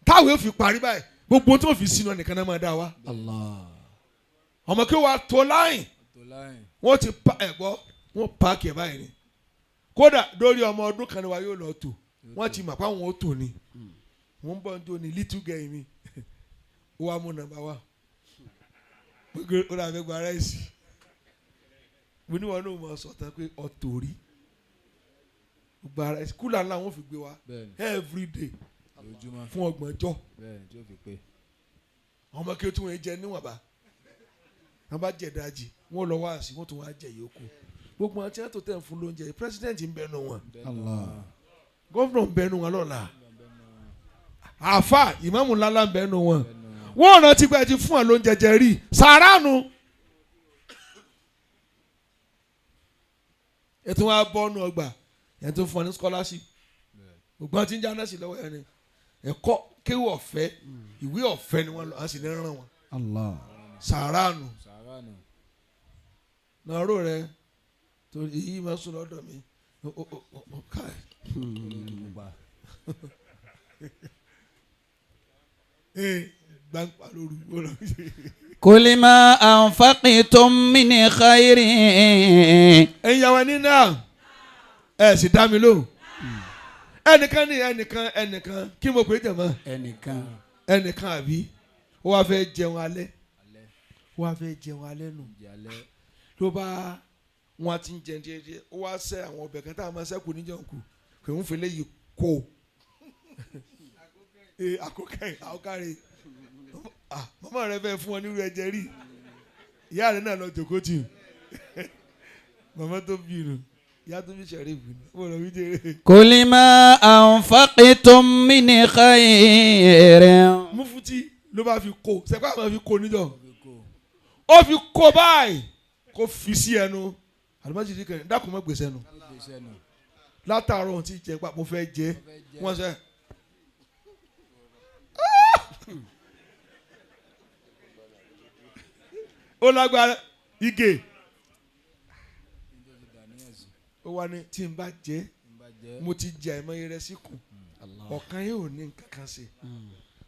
táwọn yóò fi parí báyìí gbogbo tó fi sínú ẹnìkan náà máa dá wa. ọmọ kéwù wa tó láyìn wọ́n ti pa ẹ̀gbọ́ wọ́n paaki ẹ̀ báyìí ni kódà lórí ọmọ ọdún kan ni wa yóò lọ tò wọ́n ti mọ̀ pé àwọn ò tò ní wọ́n ń bọ̀ ní tó ní little girl mi ó wá mú nàmbà wa ó dà fẹ́ gba ráìsì mo ní wọn náà mọ̀ sọ̀tàn pé ọ̀tò rí gba ráìsì kúlà ńlá wọn fi gbé wa every day fún ọgbọ̀njọ́ ọmọ kí o tún wọn jẹ níwọ̀nba wọn bá jẹ dájì wọn lọ wá sí wọn tún wá jẹ yòókù gbogbo àti ẹ̀tọ́ tẹ̀ ń fún lóúnjẹ president ń bẹnu wọn gọ́fúnà ń bẹnu wọn lọ́la àfà ìmáàmù ńláńlá ń bẹnu wọn wọn rántí pé ẹ ti fún ẹ lóúnjẹ jẹ rí Saara nu ètò wọn bọ́ọ̀nù ọgbà ẹ̀ tó fún ọ ní scholarship gbogbo àti ń jẹ́ anásì lọ́wọ́ ẹ̀ ni ẹ̀kọ́ kéwù ọ̀fẹ́ ìwé ọ̀fẹ́ ni wọ́n lọ á sì ní rán wọn Saara nu nàárò rẹ torí èyí máa sùn lọ́dọ̀ mi káì. gbàǹpà lóru wọ́n. Qul ma anfaqtum min khairin. ẹ̀yin yàrá ní náà ẹ̀ sì dá mi lóhùn ẹnìkan ní ẹnìkan kí mo pè é jẹ̀mọ́ ẹnìkan àbí ó wá fẹ́ jẹun alẹ́ nù ló bá wọn ti ń jẹ díẹ̀ ó wá sẹ àwọn ọbẹ̀ kan tá a máa sẹ́kù níjọ́ kù pé ń fi léyìí kó àkókárẹ̀ màmá rẹ fẹ́ fún ọ nírú ẹ̀jẹ̀ rí ìyá rẹ náà lọ jòkó tì màmá tó bí nù ìyá tó bí sẹ̀rífù ni wọ́n lọ wí jẹ́. Qul ma anfaqtum min khairin. Mufuti ló bá fi kó sẹ́kọ̀ àmọ́ fi kó níjọ́ ó fi kó báyìí kó fi sí ẹnu àlùmọ́jì kẹrin dákun mọ́ gbèsè ẹnu látàárọ̀ ohun tí jẹ pa mo fẹ́ jẹ wọ́n sẹ́ ó lágbára igè ó wá ní tí n bá jẹ mo ti jẹ àìmọye rẹ síkùn ọ̀kan yóò ní nǹkan kan ṣe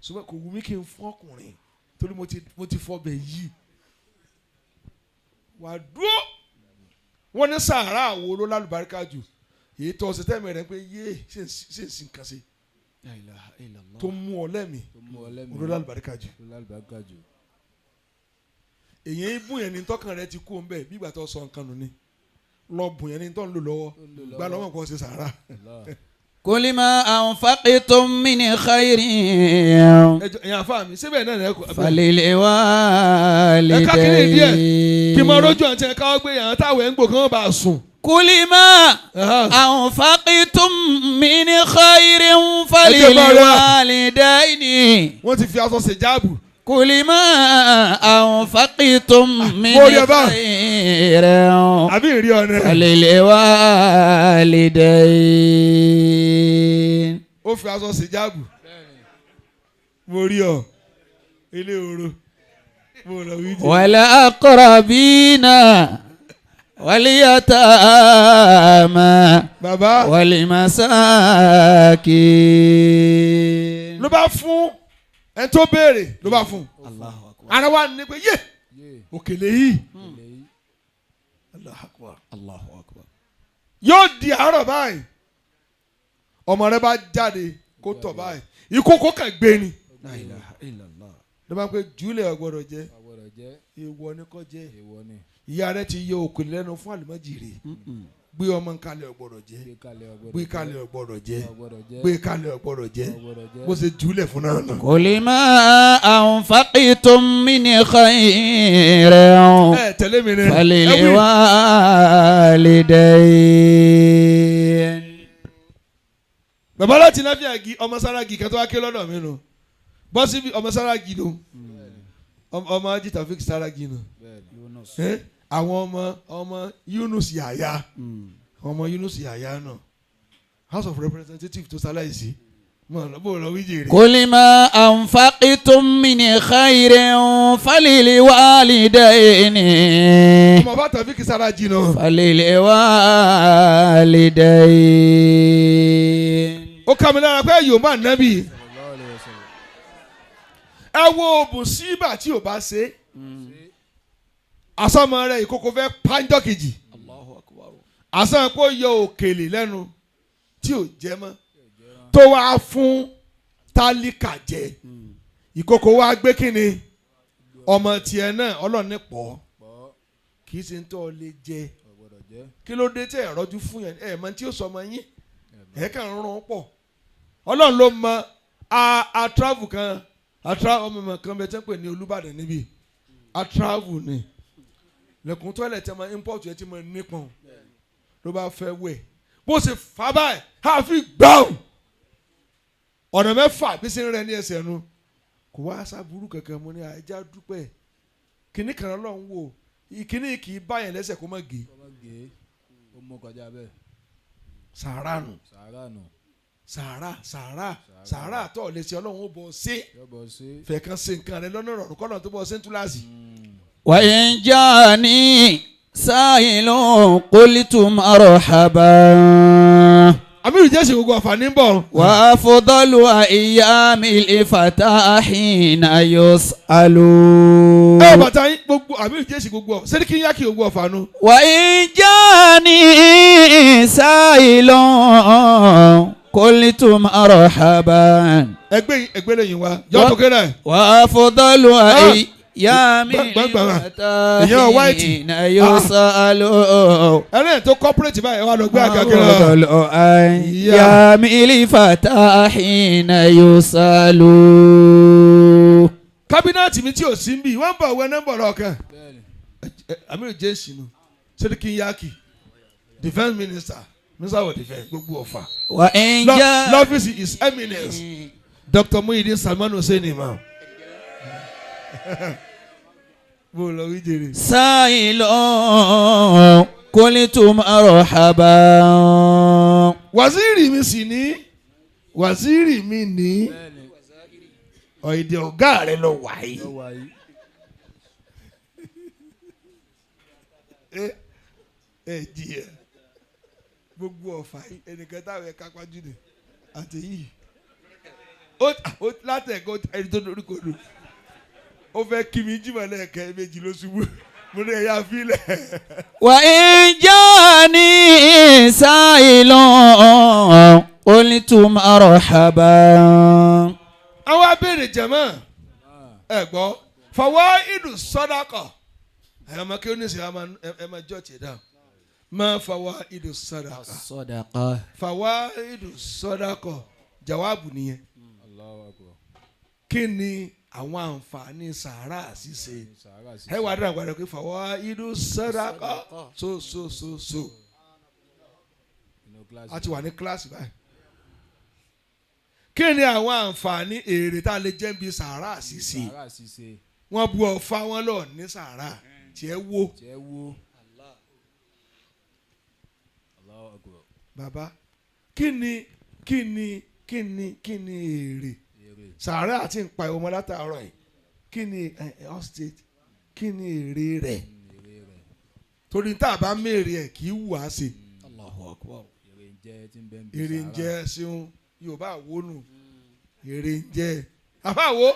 ṣùgbọ́n kò wù mí kí n fún ọkùnrin torí mo ti fọbẹ̀ yìí wà dúró wọ́n ní Saara wo ló lálùbáríkà jù èyí tó ọ̀sẹ̀ tẹ́mi rẹ̀ pé yé ṣe ń sin kan sí tó mú ọ lẹ́mìí olórí àlùbáríkà jù. èyàn ibùn yẹn ní tọkàn rẹ ti kú ọ nbẹ bí ìgbà tó sọ nǹkan nù ni lọ bùn yẹn ní tọ́ ń lò lọ́wọ́ gba lọ́wọ́ nǹkan ṣe sàárà. Kul ma anfaqtum min khairin. ẹ̀yàn afá mi síbẹ̀ náà ẹ̀ kọ́. Falil walidayni. ẹ̀ka kìíní díẹ̀ kí n máa rójú àti ẹ̀ka ọgbẹ́ yàrá táwọn ẹ̀ ń gbò kí wọ́n bá a sùn. Kul ma anfaqtum min khairin falil walidayni. wọ́n ti fi aṣọ ṣe jáàbù. Kul ma anfaqtum min khairin àbí ìrí ọ̀nà. falil walidayni. ó fi aṣọ ṣe jáàbù. mo rí ọ ilé oró mo lọ wí jẹ. Wal aqrabina wal yatama bàbá wal masakin. ló bá fún ẹni tó béèrè ló bá fún. ara wa ní pé yé òkèlè yìí. Allahu Akbar. yóò di àárọ̀ báyìí ọmọ rẹ bá jáde kó tọ̀ báyìí ìkókó kan gbé ni. ló bá pé júlẹ̀ ọgbọ́dọ̀ jẹ́ èèwọ̀ ni kò jẹ́ ìyá rẹ ti yọ òkèlè lẹ́nu fún àlùmọ́jìrì gbé ọmọ nkalẹ̀ ọgbọ́dọ̀ jẹ́ gbé kalẹ̀ ọgbọ́dọ̀ jẹ́ gbé kalẹ̀ ọgbọ́dọ̀ jẹ́ bó ṣe júlẹ̀ fún náà nà. Kul ma anfaqtum min khairin tẹ̀lé mi rẹ falil walidayni. bàbá láti náà fi àgì ọmọ sáràgì kẹtọ́ wá ké lọ́dọ̀ mi nù bọ́ síbi ọmọ sáràgì nù ọmọ ajé Taofik sáràgì nù àwọn ọmọ Yunus Yahya ọmọ Yunus Yahya náà House of Representatives tó sáláìsì mọ̀ bó lọ wí jèrè. Kul ma anfaqtum min khairin falil walidayni. ọmọ bá Taofik sáràgì náà. Falil walidayni. ó kà mí lára pé yorùbá nábì ẹ wo bùsíbà tí ò bá ṣe àsọmọ rẹ ìkókó fẹ́ pàǹjọ kejì àsọmọ pé ó yọ òkèlè lẹ́nu tí ò jẹ mọ́ tó wá fún tálíkà jẹ ìkókó wá gbé kínni ọmọ tiẹ̀ náà ọlọ́ọ̀ni pọ̀ kì í ṣe ń tọ́ ọ lè jẹ kí ló dé tẹ̀ ẹ̀rọ́jú fún yẹn ẹ̀ mọ tí ó sọ ọmọ yín ẹ̀ kàn ń rún pọ̀ ọlọ́run ló mọ a travel kan ọmọ mi kan bẹ tẹ́ ń pè ní Olúbàdàn níbí a travel ni lẹ́kùn toilet ẹ̀ máa import ẹ̀ tí mo nípọn ló bá fẹ́ wẹ̀ bó ṣe fà báyìí àfi gbàù ọ̀nà mẹ́fà bí ṣe ń rẹ ní ẹsẹ̀ nu kò wá sábúrú kankan mo ní àìjá dúpẹ́ kìnnì kan ọlọ́run wò ìkíní kì í báyẹn lẹ́sẹ̀ kó má gé sàárà nù. sàárà tó lè ṣe ọlọ́run ó bọ̀ ṣe fẹ̀ kan ṣe nǹkan rẹ lọ́nà ìrọ̀rùn kọ́nà tó bọ̀ ṣe ń túláàsì. Wa in jani sa'ilun qultu marhaban. Amiru jẹ́ ṣe gbogbo àǹfààní ń bọ̀. Wa afdalu ayyamil fata hina yus'alu. ẹ bàtà yín gbogbo Amiru jẹ́ ṣe gbogbo sẹ́ríkì yá kí gbogbo àǹfààní. Wa in jani sa'ilun qultu marhaban. ẹgbẹ́ lẹ́yìn wa yọ tó kéré. Wa afdalu ayyamil fata hina yus'alu. ẹlẹ́yìn tó corporate báyìí wà lọ gbé àgàgẹ́rẹ́. Wa afdalu ayyamil fata hina yus'alu. kábínẹ̀tì mi tí ò sí ń bì wọ́n bọ̀ wẹ́ nọ́mbà ọ̀kan. Amiru jẹ́ ìṣìnú sẹ́ríkì yáàkì defence minister of defence gbogbo Ọ̀fà. Wa in ja lọ́fíìsì his eminence Dr. Muhyiddin Salman Hussein Imam. bó lọ wí jèrè. sa'ilun qultu marhaban. wàzírì mi sì ní wàzírì mi ní ọ̀ìdì ọ̀gá rẹ̀ lọ wáyé. jìyà gbogbo Ọ̀fà ẹnìkan táwọn ẹ̀ka pàjù ni àti yìí látẹ̀kọ́ ẹni tó lórí kodò ó fẹ́ kí mi jí mọ̀lẹ́ ẹ̀kẹ́ méjì ló ṣubú mo ní ẹ̀yà fílẹ̀. Wa in jani sa'ilun قلتم مرحبا. àwọn abéèrè jẹ̀mọ́ ẹ gbọ́ fawaidu sadaqa ẹ̀ ọmọ kí ó ní sè ẹ̀ máa jọ́ tiẹ̀ dáhùn ma fawaidu sadaqa الصدقة. fawaidu sadaqa jawabu nìyẹn kí ni àwọn àǹfààní sàárà ṣíṣe ẹ wà dáhùn gbàdúrà pé fawaidu sadaqa so a ti wà ní kíláàsì báyìí kí ni àwọn àǹfààní èrè tá a lè jẹ́ bí sàárà ṣíṣe wọ́n bu ọ̀fà wọn lọ ní sàárà tiẹ̀ wo bàbá kí ni èrè sàárà àti ìpa ọmọ látàárọ̀ yìí kí ni upstate kí ni èrè rẹ̀ torí tá a bá mèrè ẹ̀ kì í wù á sí èrè ń jẹ́ ṣeun yorùbá àwọnù èrè ń jẹ́ àbáwo.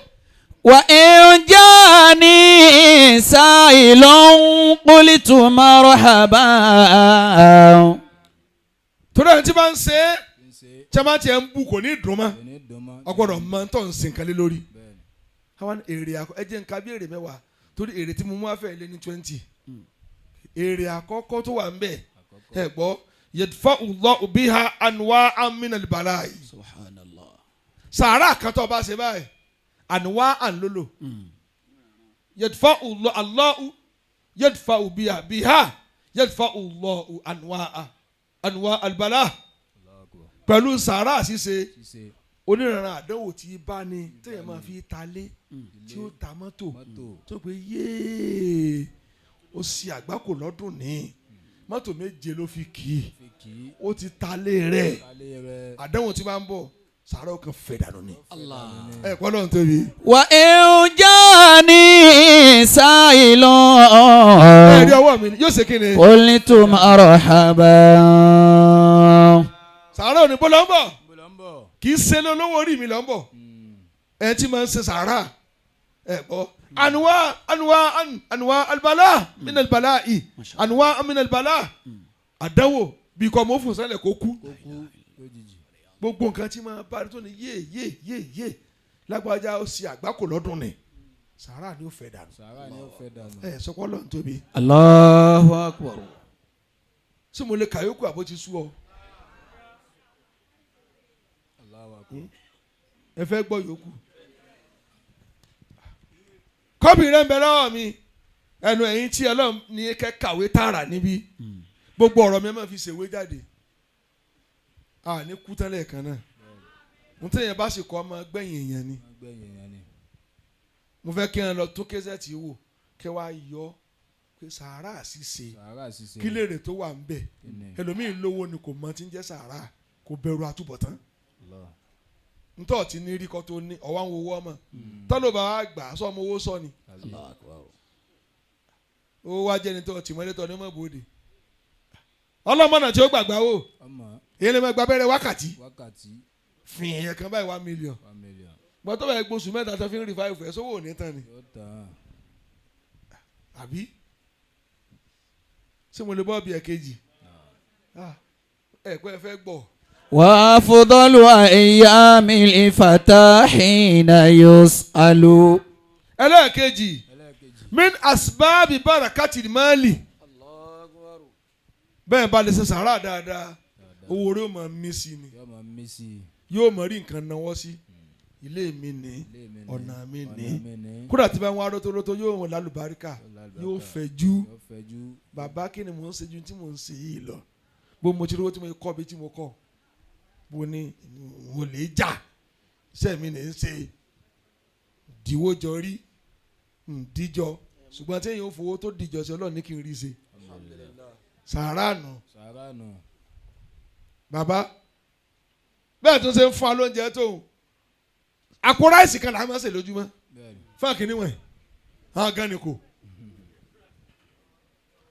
وإن جاني سائل قلت مرحبا. torí ẹni tí bá ń ṣe é tí a máa tiẹ̀ ń bu kò ní dùn mọ́ ọgbọ́dọ̀ mọ tó ń sin kalẹ̀ lórí. àwọn èrè ẹ jẹ́ nǹkan bí èrè mẹ́wàá torí èrè tí mo mú afẹ́ lé ní 20 èrè àkọ́kọ́ tó wà ń bẹ̀ ẹ gbọ́ yadfa'u Allahu biha anwa'an min al-bala'i. Subhanallah. sàárà kan tó bá ṣe báyìí anwa'an lolo yadfa'u Allahu yadfa'u biha yadfa'u Allahu anwa' al-bala' pẹ̀lú sàárà ṣíṣe oníranran àdánwò tí bá ní téèyàn máa fi ta lé tí ó ta mọ́tò tó pé yéé ó ṣe àgbákò lọ́dún ní mọ́tò méje ló fi kì í ó ti ta lé rẹ̀ àdánwò tí máa ń bọ̀ sàárà kan fẹ̀ dànù ni ẹ kọ́ lọ́n tóbi. وإن جاني سائل ẹ̀rí ọwọ́ mi yóò ṣe kí ni. قلت مرحبا. sàárà ò ní bó lọ ń bọ̀ kì í ṣe lówó orí mi lọ ń bọ̀ ẹ tí máa ń ṣe sàárà ẹ gbọ́ anuwa albala min albala'i anuwa min albala àdánwò bí kò mọ́ fún sálẹ̀ kó kú gbogbo nǹkan tí máa bá tó ní yé lágbájá ó ṣe àgbákò lọ́dún ni sàárà ni ó fẹ́ dànù ẹ sọpọ́ lọ́n tóbi. Allahu akbar. ṣé mo lè kàyókù àbó ti sú ọ. ẹ fẹ́ gbọ́ yòókù. kọ́bì rẹ̀ ń bẹ lọ́wọ́ mi ẹnu ẹ̀yìn tí Ọlọ́run ní kẹ́ kàwé tààrà níbí gbogbo ọ̀rọ̀ mi máa fi ṣèwé jáde ní kú tẹ́lẹ̀ kan náà mo tẹ̀yìn bá sì kọ́ ọmọ gbẹ̀yìn èèyàn ni mo fẹ́ kí ẹ lọ tó kẹ́sẹ̀tì wò kẹ́ wá yọ pé sàárà ṣíṣe kí lèrè tó wà ń bẹ̀ ẹlòmíín lówó ni kò mọ tí ń jẹ́ sàárà kò bẹ̀rù àtúbọ̀tán ntọ́ ti ní rí kọ́ tó ní ọ̀wá ń wo owó ọmọ tọ́lọ́ bá wá gbà sọ ọmọ owó sọ ni owó wá jẹ́ni tó ti mọ́lẹ́tọ̀ ní mọ́ bòde ọlọ́mọ̀nà tí ó gbàgbá wò èyí lè máa gba abẹ́rẹ́ wákàtí fìn èèyàn kan báyìí 1 million gbọ́n tó bá gbóṣù mẹ́ta tó fi ń revive ẹ̀ sówó ní tán ni àbí ṣé mo lè bọ́ bí ẹ̀kejì ẹ̀pẹ́ fẹ́ gbọ́. وأفضل أيام الفتى حين يسأل. ẹlẹ́ẹ̀kejì min asbáàbì barakati mali bẹ́ẹ̀ bá lè ṣe sàrà dáadáa owó rẹ̀ yóò máa mí sí ni yóò máa rí nǹkan náwó sí ilé mi ní ọ̀nà mi ní kódà tí bá ń wá rótórótó yóò wọ́n lálùbáríkà yóò fẹ̀jú bàbá kí ni mò ń ṣe ju tí mò ń ṣe yìí lọ bó mo ti rówó tí mo kọ́ bí tí mo kọ́ bó ni mo lè jà sẹ́mi ní í ṣe dìwó jọ rí díjọ ṣùgbọ́n tí èèyàn fowó tó dìjọ sí Ọlọ́run ní kí n rí ṣe sàárà nù bàbá bẹ́ẹ̀ tó ṣe ń fún wa lóúnjẹ tó àpò ráìsì kan làá máa ṣe lójúmọ́ fún àkíní wọ̀nyí àwọn gan ni kò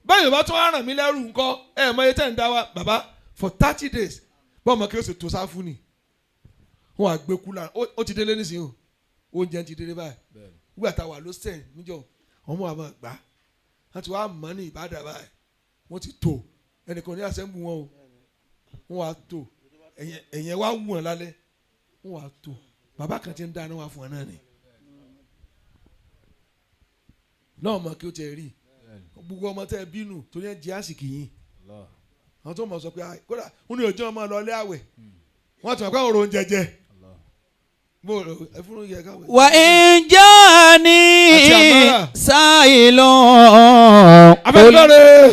bẹ́ẹ̀ yóò bá tún ràn mí lẹ́rù ńkọ́ ẹ̀ mọ iye tẹ́ ń dá wa bàbá for 30 days bọ́ọ̀ mọ̀ kí o sì tó sáfù ni wọn à gbé kúlà ó ti délé nísìnyí o oúnjẹ ti délé báyìí nígbà tá a wà ló sẹ́yìn níjọ́ ọmọ àmọ́ gbà wọ́n ti wá mọ́ ní Ìbàdàn báyìí wọ́n ti tò ẹnìkan ní àṣẹ́mbù wọn o wọ́n wá tò ẹ̀yẹn wá wù wọn lálẹ́ wọn wá tó bàbá kan ti ń dáná wá fún wọn náà ni náà mọ̀ kí ó tẹ̀ rí gbogbo ọmọ tẹ́ bínú tó yẹn jẹ́ àsìkò yìí àwọn tó mọ̀ sọ pé kódà wọn ni òjò ọmọ lọ ilé àwẹ̀ wọ́n ti mọ̀ pé àwọn òrò ń jẹjẹ wà ń jẹ́ ní sáìlọ́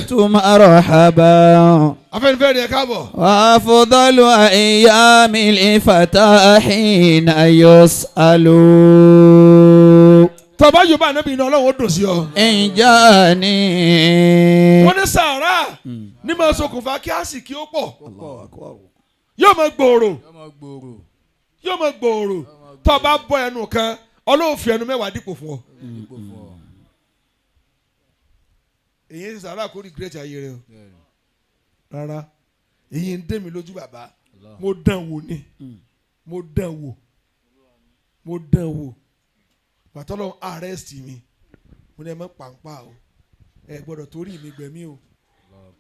tuma rahaba. afẹ́nifẹ́re ẹ̀ káàbọ̀. wà á fọdọ́lù àyàmì ìfàtà hìnà yus'alu. tọ́ba yorùbá ànábì iná ọlọ́run ó dùn sí ọ. ìjà ni. wọ́n ní sàárà ní máa ṣokùnfà kí àsìkí ó pọ̀ yóò máa gbòòrò yóò máa gbòòrò tọ́ba bọ́ ẹnu kan ọlọ́run fi ẹnu mẹ́wàá dípò fún ọ. èyí ń sàárà kó regret ayé rẹ o rárá èyí ń dé mi lójú bàbá mo dán wò ni mo dán wò pàtọ́lọ́ arrest mi mo ní ẹ mọ́ pàǹpà o ẹ gbọ́dọ̀ torí mi gbẹ̀mí o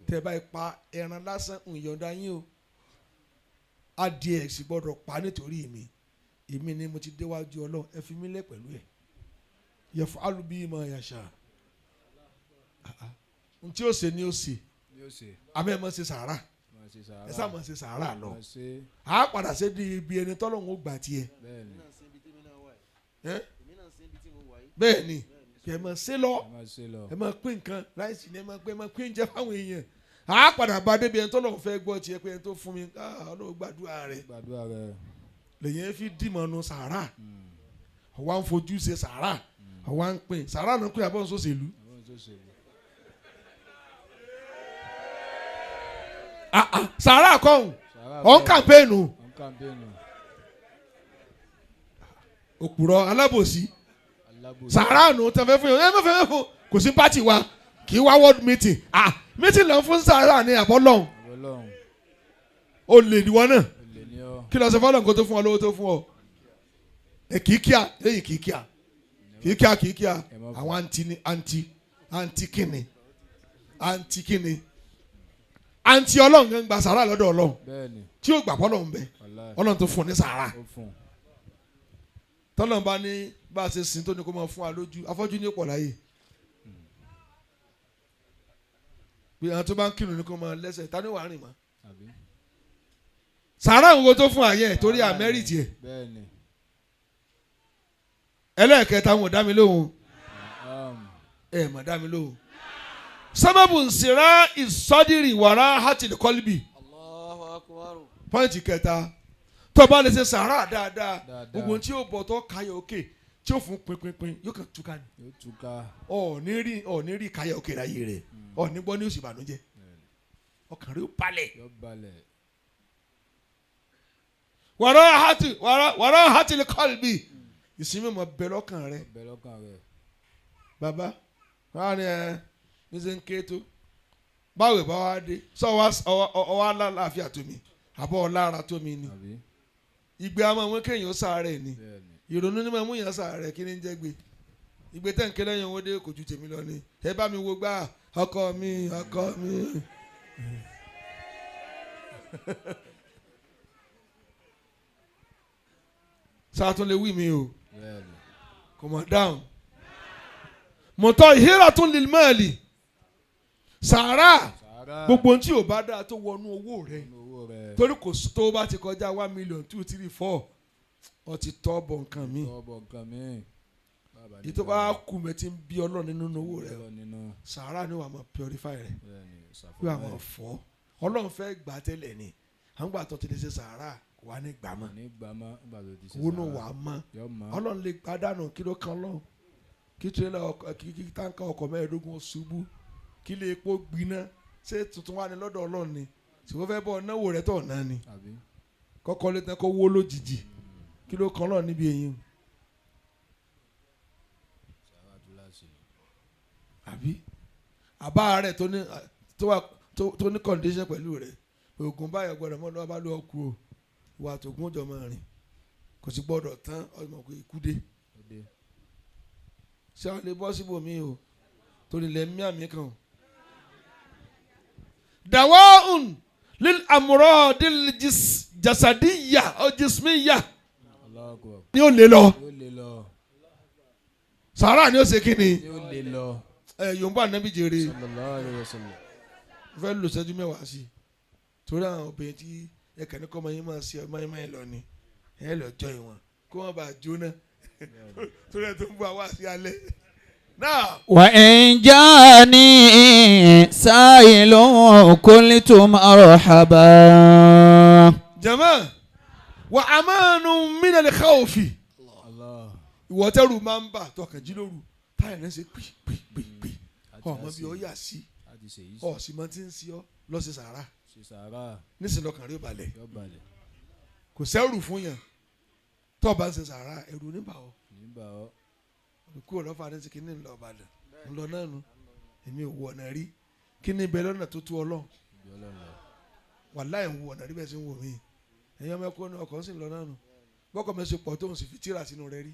tẹ́ báyìí pa ẹran lásán ìyọ̀ǹda yín o adìẹ sì gbọ́dọ̀ pa nítorí mi èmi ni mo ti déwájú Ọlọ́run ẹ fi mí lẹ̀ pẹ̀lú ẹ̀ yaf'alu bí ma yasha n tí ó ṣe ni ó ṣe àmọ́ ẹ mọ̀ ṣe sàárà ẹ sá mọ̀ ṣe sàárà lọ a padà ṣe di ibi ẹni tọ́lọ́run ó gbà tiẹ̀ bẹ́ẹ̀ ni kẹ ẹ máa ṣe lọ ẹ máa pín nǹkan láìsí ni ẹ máa pín oúnjẹ fáwọn èèyàn á padà bá débi ẹni tó lọ́wọ́ fẹ́ gbọ́ tiẹ̀ pé ẹni tó fún mi Ọlọ́run gbàdúrà rẹ̀ lèyìn fi dìmọ̀nù sàárà ọ̀wá ń fojú ṣe sàárà ọ̀wá ń pín sàárà náà pín àbọ̀ nsọ́sẹ̀lú. sàárà kọ́hún ọ̀n kàmpéènù òpùrọ̀ alábòsí sàárà nù tẹ̀fẹ́ fún yẹn ẹ mẹ́fẹ́ fún kò sí pátì wa kì í wá world meeting meeting lọ fún sàárà ní àbọ̀lọ́hún ó lè ní wọn náà kí lọ sọ fọlọ́n kó tó fún ọ lówó tó fún ọ kìíkíà lẹ́yìn kìíkíà àwọn àǹtí kìíní àǹtí ọlọ́run ń gba sàárà lọ́dọ̀ ọlọ́run tí yóò gbà fọlọ́run bẹ ọlọ́run tó fún ní sàárà tọ́lọ́run bá ní bá a ṣe sìn tó ní kó máa fún wa lójú afọ́jú ní ọ̀pọ̀ láyè bí àwọn tó bá ń kírun ní kó máa lẹ́sẹ̀ ta ni wàá rìn mọ́ sàárà ń wo tó fún àyẹ̀ torí àmẹ́rìtì ẹ̀ ẹlẹ́ẹ̀kẹta wọn ò dá mi lóhùn ẹ̀ mà dá mi lóhùn sábàbù nsìrá ìsọdírì wàrà hàtìlì kọ́líbì pọ́ìntì kẹta tó bá lè ṣe sàárà dáadáa gbogbo tí yóò bọ̀ tó káyọ̀ òkè tí yóò fún pinpin yóò kàn túká ni ọ̀ ní rí káyọ̀ òkè láyé rẹ̀ ọ̀ ní gbọ́ ní òsì ìbànújẹ́ ọkàn rẹ̀ ó balẹ̀. wàrà hàtìlì kọ́líbì ìsinmi mọ̀ bẹ̀ lọ́kàn rẹ̀ bàbá wàá ní ẹ ní ṣe ń ké tó báwo bá wá dé sọ ọwọ́ aláàfíà tó mi àbọ̀ ọlára tó mi ni ìgbé àmọ́ wọn kéèyàn sàárẹ̀ ni ìrònú ni mo mú yàn sàárẹ̀ kí ni ń jẹ́ gbé ìgbé tẹ̀ǹkẹ́ lẹ́yìn owó dé kò ju tèmi lọ ni ẹ bá mi wo gbá ọkọ mi. sáà tún lè wí mi o kò mọ̀ dáhùn mọ̀tọ́ ìhírà tún lè mọ́ọ̀lì sàárà gbogbo ohun tí ò bá dáa tó wọnú owó rẹ torí kò tó bá ti kọjá 1 million 2 3 4 ọ ti tọ́ bọ̀ nǹkan mi èyí tó bá kú mẹ́ tí ń bí ọlọ́run nínú owó rẹ sàárà ni wàá máa purify rẹ wàá máa fọ́ ọlọ́run fẹ́ gbà tẹ́lẹ̀ ni àwọn gbà tó ti lè ṣe sàárà wà ní gbàmọ́ owó náà wà á mọ́ ọlọ́run lè gbádànù kí ló kan lọ́hùn kí tirẹ́là kí táǹkà ọkọ̀ 15 ṣubú kí lè epo gbiná ṣé tuntun wà ní lọ́dọ̀ ọlọ́run ni ṣùgbọ́n fẹ́ bọ́ náwó rẹ̀ tọ̀ náà ni kọ́kọ́ lé tán kó wó lójijì kí ló kan lọ́ọ̀ níbi èyí àbí àbá rẹ̀ tó ní condition pẹ̀lú rẹ̀ oògùn báyọ̀ gbọ́dọ̀ mọ́ lọ́wọ́ bá lọ́ọ́ kú o ìwà àtògùn ọjọ́ máa rìn kò sì gbọ́dọ̀ tán ọmọ kò ikú dé ṣé àwọn lè bọ́ síbòmí o torí lẹ́ mí àmì kan dàwọ́ọ̀n lil amradil jasadiyya aw jismiyya Allahu Akbar. ni ó lè lọ Yóò lè lọ. sàárà ni ó ṣe kí ni Yóò lè lọ. yorùbá ànábì jèrè Sallallahu alaihi wasallam. fẹ́ lò sẹ́jú mẹ́wàá sí torí àwọn obìnrin tí ẹ̀ka ní kọ́ ọmọ yín máa ṣe ọmọ yín máa ń lọ ni ẹ̀ lọ jọ ìwọ̀n kó wọ́n bá jóná torí ẹ̀ tó ń bọ̀ àwa sí alẹ́ náà. وإن جاني سائل قلت مرحبا. jama wa amanu min al-khawfi Allah. ìwọ tẹ́rù máa ń bà tọkàn jí lóru táyà náà ṣe pè ọmọ bí ọ yà sí A ti ṣe yìí. ọ sì máa ti ń sí ọ lọ sí sàárà Ṣe sàárà. nísìnyí lọkàn rí balẹ̀ Yóò balẹ̀. kò sẹ́rù fún yàn tó bá ń ṣe sàárà ẹ̀rù níbà ọ Nígbà ọ́. kú ọlọ́fà ní ti kíní ńlọ Ìbàdàn ńlọ náà nu èmi ò wọ ọ̀nà rí kíní bẹ lọ́nà tó tú ọlọ́ Ìjọ lọ́lọ́. wàláhì ń wọ ọ̀nà rí bẹ́ẹ̀ sì ń wò mí ẹ̀yin ọmọ ẹ̀kọ́ ọkọ̀ sì ń lọ náà nu bọ́kọ̀ mi ṣe pọ̀ tó ń sì fi tíra sínú rẹ rí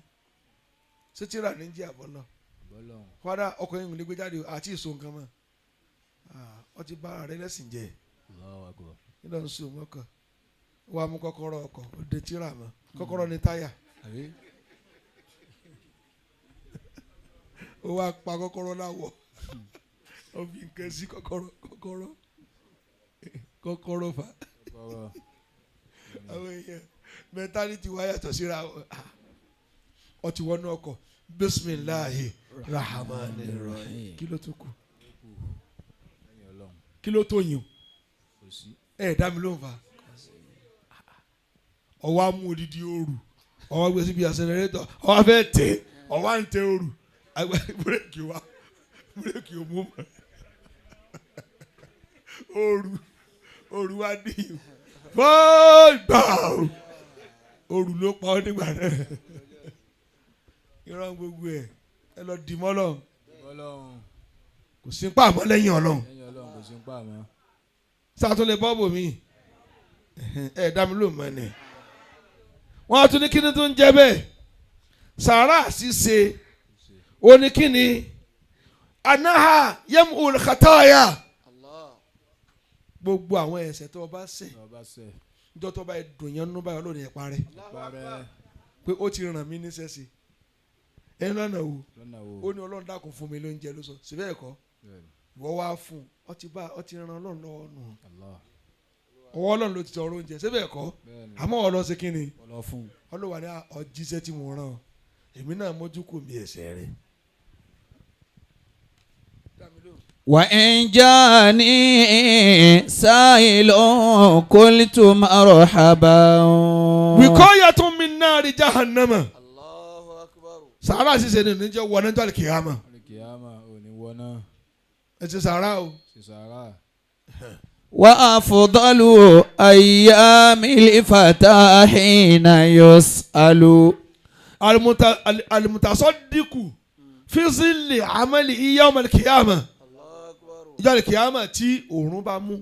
ṣé tíra ní jí àbọ̀ lọ Bọ́lọ́hún. kọ́dà ọkọ̀ yẹn ń lè gbé jáde àti ìso nǹkan mọ́ ọ ti bá ara rẹ lẹ́sìn jẹ́ Allahu Akbar. nílò ń sùn mọ́kàn wàá mú kọ́kọ́rọ́ ọkọ̀ ó de tíra mọ́ kọ́kọ́rọ́ ní táyà Àbí? ó wá pa kọ́kọ́rọ́ láwọ̀ ó fi nǹkan sí kọ́kọ́rọ́ fa Kọ́kọ́rọ́. àwọn èèyàn mẹtálítì wa yàtọ̀ síra ọ ti wọnú ọkọ̀ bisimilahi rahmani rahim kí ló tó kù Lẹ́yìn Ọlọ́run. kí ló tó yìn Kò sí. dá mi ló ń fa ọwọ́ amú odidi ooru ọwọ́ gbé síbi àsẹnẹrétọ̀ ọwọ́ fẹ́ tẹ̀ ọwọ́ à ń tẹ ooru búrẹ́kì ò mú mọ́ ooru wa dìyàn fọ́ọ̀gbà ooru ló pa ọ́ nígbà náà irọ́ gbogbo ẹ̀ ẹ lọ dì mọ́ lọ Bọ́lọ́hún. kò sí pàmò lẹ́yìn Ọlọ́run Lẹ́yìn Ọlọ́run kò sí ń pa àmọ́. sátúnlẹ̀ bọ́ọ̀bù mi dá mi ló mọ́ ni wọ́n á tún ní kíni tó ń jẹ́ bẹ́ẹ̀ sàárà ṣíṣe oníkíni anaha yẹ́mu olùkàtàyà gbogbo àwọn ẹ̀ṣẹ̀ tó o bá ṣẹ̀ Ọba ṣẹ̀. níjọ́ tó o bá dùn yẹn nínú báyọ̀ lónìí ẹ̀ parẹ́ Parẹ́. pé ó ti ràn mí níṣẹ́ sí ẹ lọ́nà wo Lọ́nà ó wo? ní Ọlọ́run dákun fún mi lóúnjẹ ló sọ síbẹ̀ ẹ̀kọ́ Bẹ́ẹ̀ni. ìwọ wá fún ọ ti ràn Ọlọ́run lọ́wọ́ nù Allah. ọwọ́ Ọlọ́run ló ti tọrọ oúnjẹ síbẹ̀ ẹ̀kọ́ Bẹ́ẹ̀ni. àmọ́ ọlọ́ sí kínni Ọlọ́ fún. ọlọ́wà ní ọjíṣẹ́ tí mo rán ọ èmi náà mójú kò mi ẹ̀ṣẹ̀ rẹ. وإن جاني سائل قلت مرحبا. wìkọ́yàtún min nari jahannama sàárà ṣíṣe ní oníjẹ́ wọ níjọ́ àlùkìyàmà Àlùkìyámà ò ní wọná. ẹ ti sàárà o. Ṣe sàárà. وأفضل أيام الفتى حين يسأل. alimutasọ́díkù fíṣílì amẹ́lì iyawm àlùkìyàmà ìjọ àlùkìyàmà tí òòrùn bá mú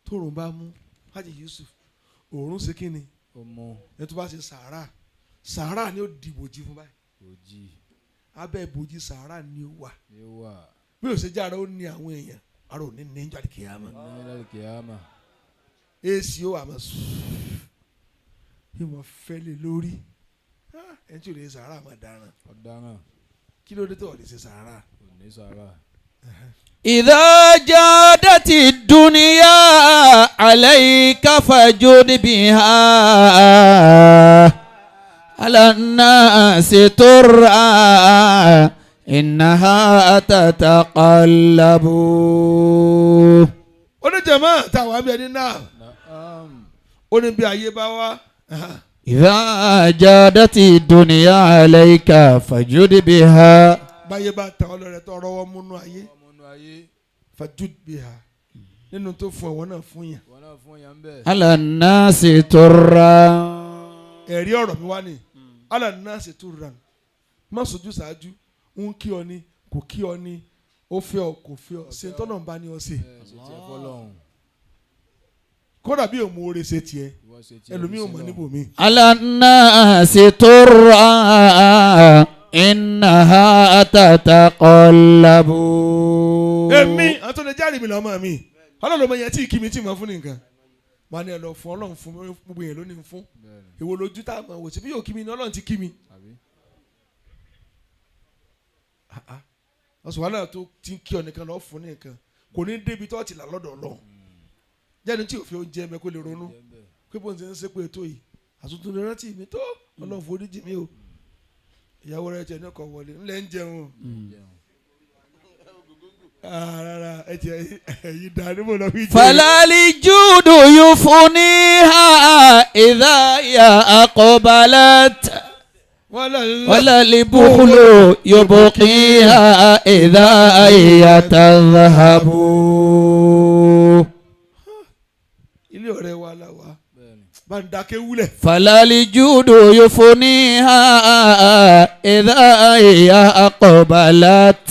tóòrùn bá mú Haji Yusuf òòrùn ṣe kí ni Ọmọ. ẹ tó bá ṣe sàárà ni ó dìbò jí fún báyìí Òjì. abẹ́ ìbòjì sàárà ni ó wà Yóò wà. bí o ṣe jẹ́ ara ó ní àwọn èèyàn ara ò ní ní ìjọ àlùkìyàmà Ní àlùkìyámà. èsì ó wà máa ìmọ̀ fẹ́lẹ̀ lórí ẹni tí ò lè sàárà máa dáràn Ọ̀daràn. kí ló dé tó ò lè ṣe sàárà. Ò ní sàárà. إذا جادت الدنيا عليك فجد بها على الناس ترى إنها تتقلب. ó ní jẹ̀mọ́ táwọn abẹ́ ní náà Naam. ó ní bí ayé bá wá إذا جادت الدنيا عليك فجد بها báyé bá ta ọlọ́rẹ̀ tó rọwọ́ múnú ayé Ọmọnú ayé. fajud biha nínú tó fún ẹ̀wọ̀n náà fún yàn. Wọ́n náà fún yàn bẹ́ẹ̀. على الناس ترى. ẹ̀rí ọ̀rọ̀ mi wá ní alànà ṣètò ràn má sojú ṣáájú ń kí ọ ní kò kí ọ ní ó fẹ́ ọ kò fẹ́ ọ ṣe tọ́nà ń bá ní ọ ṣe Ṣe tiẹ̀ fọ́lọ́hún. kódà bí òun oore ṣe tiẹ̀ Ìwọ ṣe tiẹ̀. ẹlòmíì ò mọ̀ níbòmí. على الناس ترى إنها تتقلب. èmi àwọn tó lè jáde mi lọ́mọ mi Ọlọ́run ló mọ yẹn tí kí mi tí mo fún ní nǹkan wọn ni ẹ lọ fún Ọlọ́run fún gbogbo yẹn ló ní fún èwo lójú tá a mọ̀ wò sí bí yóò kí mi ní Ọlọ́run ti kí mi. ọ̀sùn wàhálà tó ti ń kí ọ nìkan lọ́ọ́ fún ní nǹkan kò ní débi tó ti là lọ́dọ̀ Ọlọ́run jáde tí òfin oúnjẹ mẹ́ kó lè ronú pé bó ń ṣe ń ṣe pé ètò yìí àtúntò ní rántí mi tó Ọlọ́run forí jì mí o ìyàwó rẹ̀ tẹ̀ ní ọkọ̀ wọlé ńlẹ̀ ń jẹun rárá ẹ tiẹ̀ ẹ̀yìn dání mo lọ fi jẹ́. falali judu yufuniha idha ya aqbalat walali bukhlu yubqiha idha ya tadhhabu. ilé ọ̀rẹ́ wa la wa bá ń dákẹ́ wúlẹ̀. falali judu yufuniha idha ya aqbalat.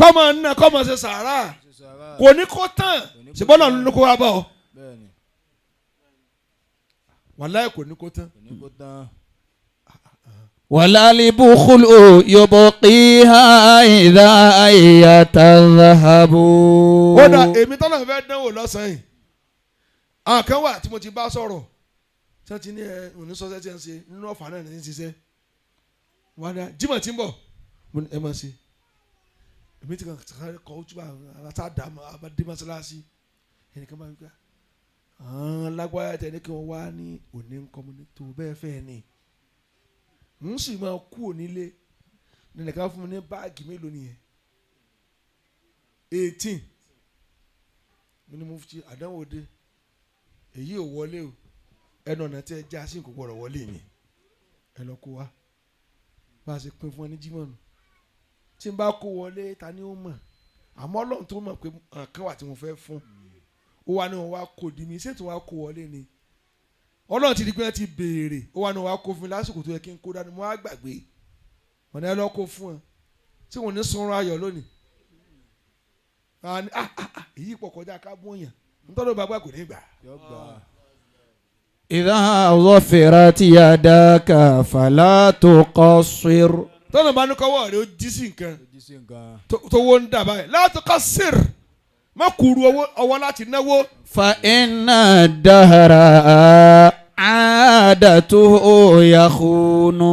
kọ́mọ nná kọ́mọ ṣe sàárà kò ní kó tán ṣùgbọ́n náà ló kó wá bá ọ. wàláhì kò ní kó tán. walali bukhlu yubqiha idha ya tadhhabu. ó dà èmi tọ́lá fẹ́ dánwò lọ́sàn-án yìí àwọn kan wà tí mo ti bá sọ̀rọ̀ tí wọ́n ti ní òní sọ́sẹ́ tí wọ́n ṣe nínú Ọ̀fà náà ní ṣiṣẹ́ wọ́n á dá Jímọ̀ tí ń bọ̀ ẹ máa ṣe èmi ti kàn kọ́ ojú bá àtà dàmú abadé mọ́sálásí ẹnìkan máa ń gbà lágbára tẹ̀ ní kí wọ́n wá ní òní nkọ́múnítò bẹ́ẹ̀ fẹ́ ni n sì máa kú onílé nìkan fún mi ní báàgì mélòó nìyẹn 18 mi ni mo fi àdánwò dé èyí ò wọlé o ẹnu ọ̀nà tí ẹ já sí kò gbọdọ̀ wọlé mi ẹ lọ kó wa bá a ṣe pín fún ẹ ní Jímọ̀ nù tí n bá kó wọlé ta ni ó mọ̀ àmọ́ Ọlọ́run tó mọ̀ pé nǹkan wà tí mo fẹ́ fún ó wá ní wọn wá kó di mi ṣé tí wọn wá kó wọlé ni Ọlọ́run ti di pé wọ́n ti béèrè ó wá ní wọn wá kó fún mi lásìkò tó yẹ kí n kó dání mo wá gbàgbé wọn ni ẹ lọ kó fún ẹ tí wọn ní sunrun ayọ̀ lónìí èyí pọ̀ kọjá ká bóyá nítorí bàbá kò ní gbà. idha dhafirat yadaka fala tuqassir. tọ́nà bá ní kọ́wọ́ rẹ̀ ó jí sí nǹkan tó wó ń dà báyìí la tuqassir má kúrú ọwọ́ láti náwó. fa inna dahra adatuhu yakhunu.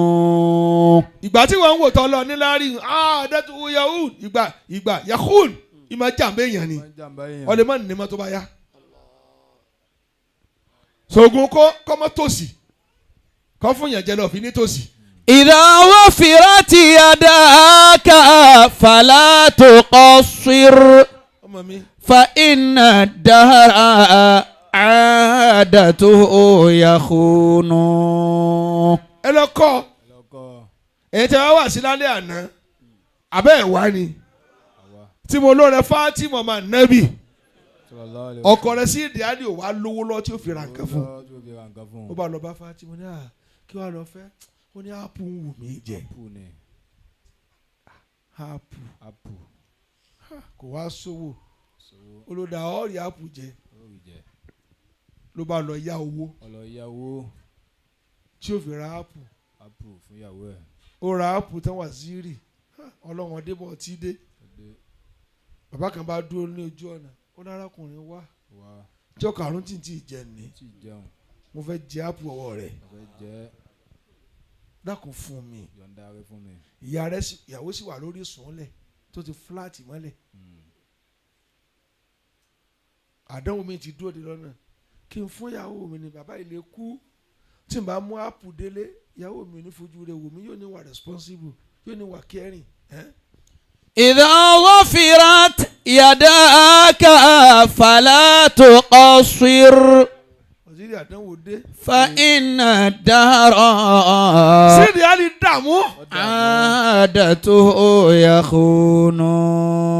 ìgbà tí wọ́n ń wò tọ́ lọ níláàrí adatuhu yahun ìgbà yakhun ìmọ̀ jàǹbá èèyàn ni ọ̀lẹ́ mọ́ ní ma tó bá yá. sògùn kọ́mọ́ tòsí kọ́ fún yàn jẹ́ lọ́ọ́ fi ní tòsí. idha wafirat yadaka fala tuqassir fa inna dahra adatuhu yakhunu. ẹ lọ kọ́ èyí tí wọ́n wà sí lálẹ́ àná abẹ́ ẹ̀ wá ni tí mo lóore Fátímọ̀ máa nábì ọkọ rẹ̀ sí ìdí àdìo wà lówó lọ tí ó fi ra nǹkan fún ó bá lọ bá Fátímọ̀ ní kí wàá lọ fẹ́ ó ní ápù ń wù mí jẹ ápù kò wá sówó olódà ọ̀rì ápù jẹ ló bá lọ yá owó tí ó fi ra ápù ó ra ápù tán wà zírì ọlọ́wọ́n débọ̀ tí dé bàbá kan bá dúró ní ojú ọ̀nà ó ní arákùnrin wá jọ́ karùn-ún tí n ti jẹ ní mo fẹ́ jẹ ápù ọwọ́ rẹ̀ dákun fún mi ìyàwó sì wà lórí sùnlẹ̀ tó ti fúláàtì mọ́lẹ̀ àdánwò mi ti dúró de lọ́nà kí n fún ìyàwó mi ni bàbá ilé kú tí n bá mú ápù délé ìyàwó mi ní fojú rẹ̀ wò mí yóò ní wà responsible yóò ní wà caring. idha wafirat yadaka fala tuqassir. òsìrì àdánwò dé. fa inna dahra. sídìí á ní dààmú. adatuhu yakhunu.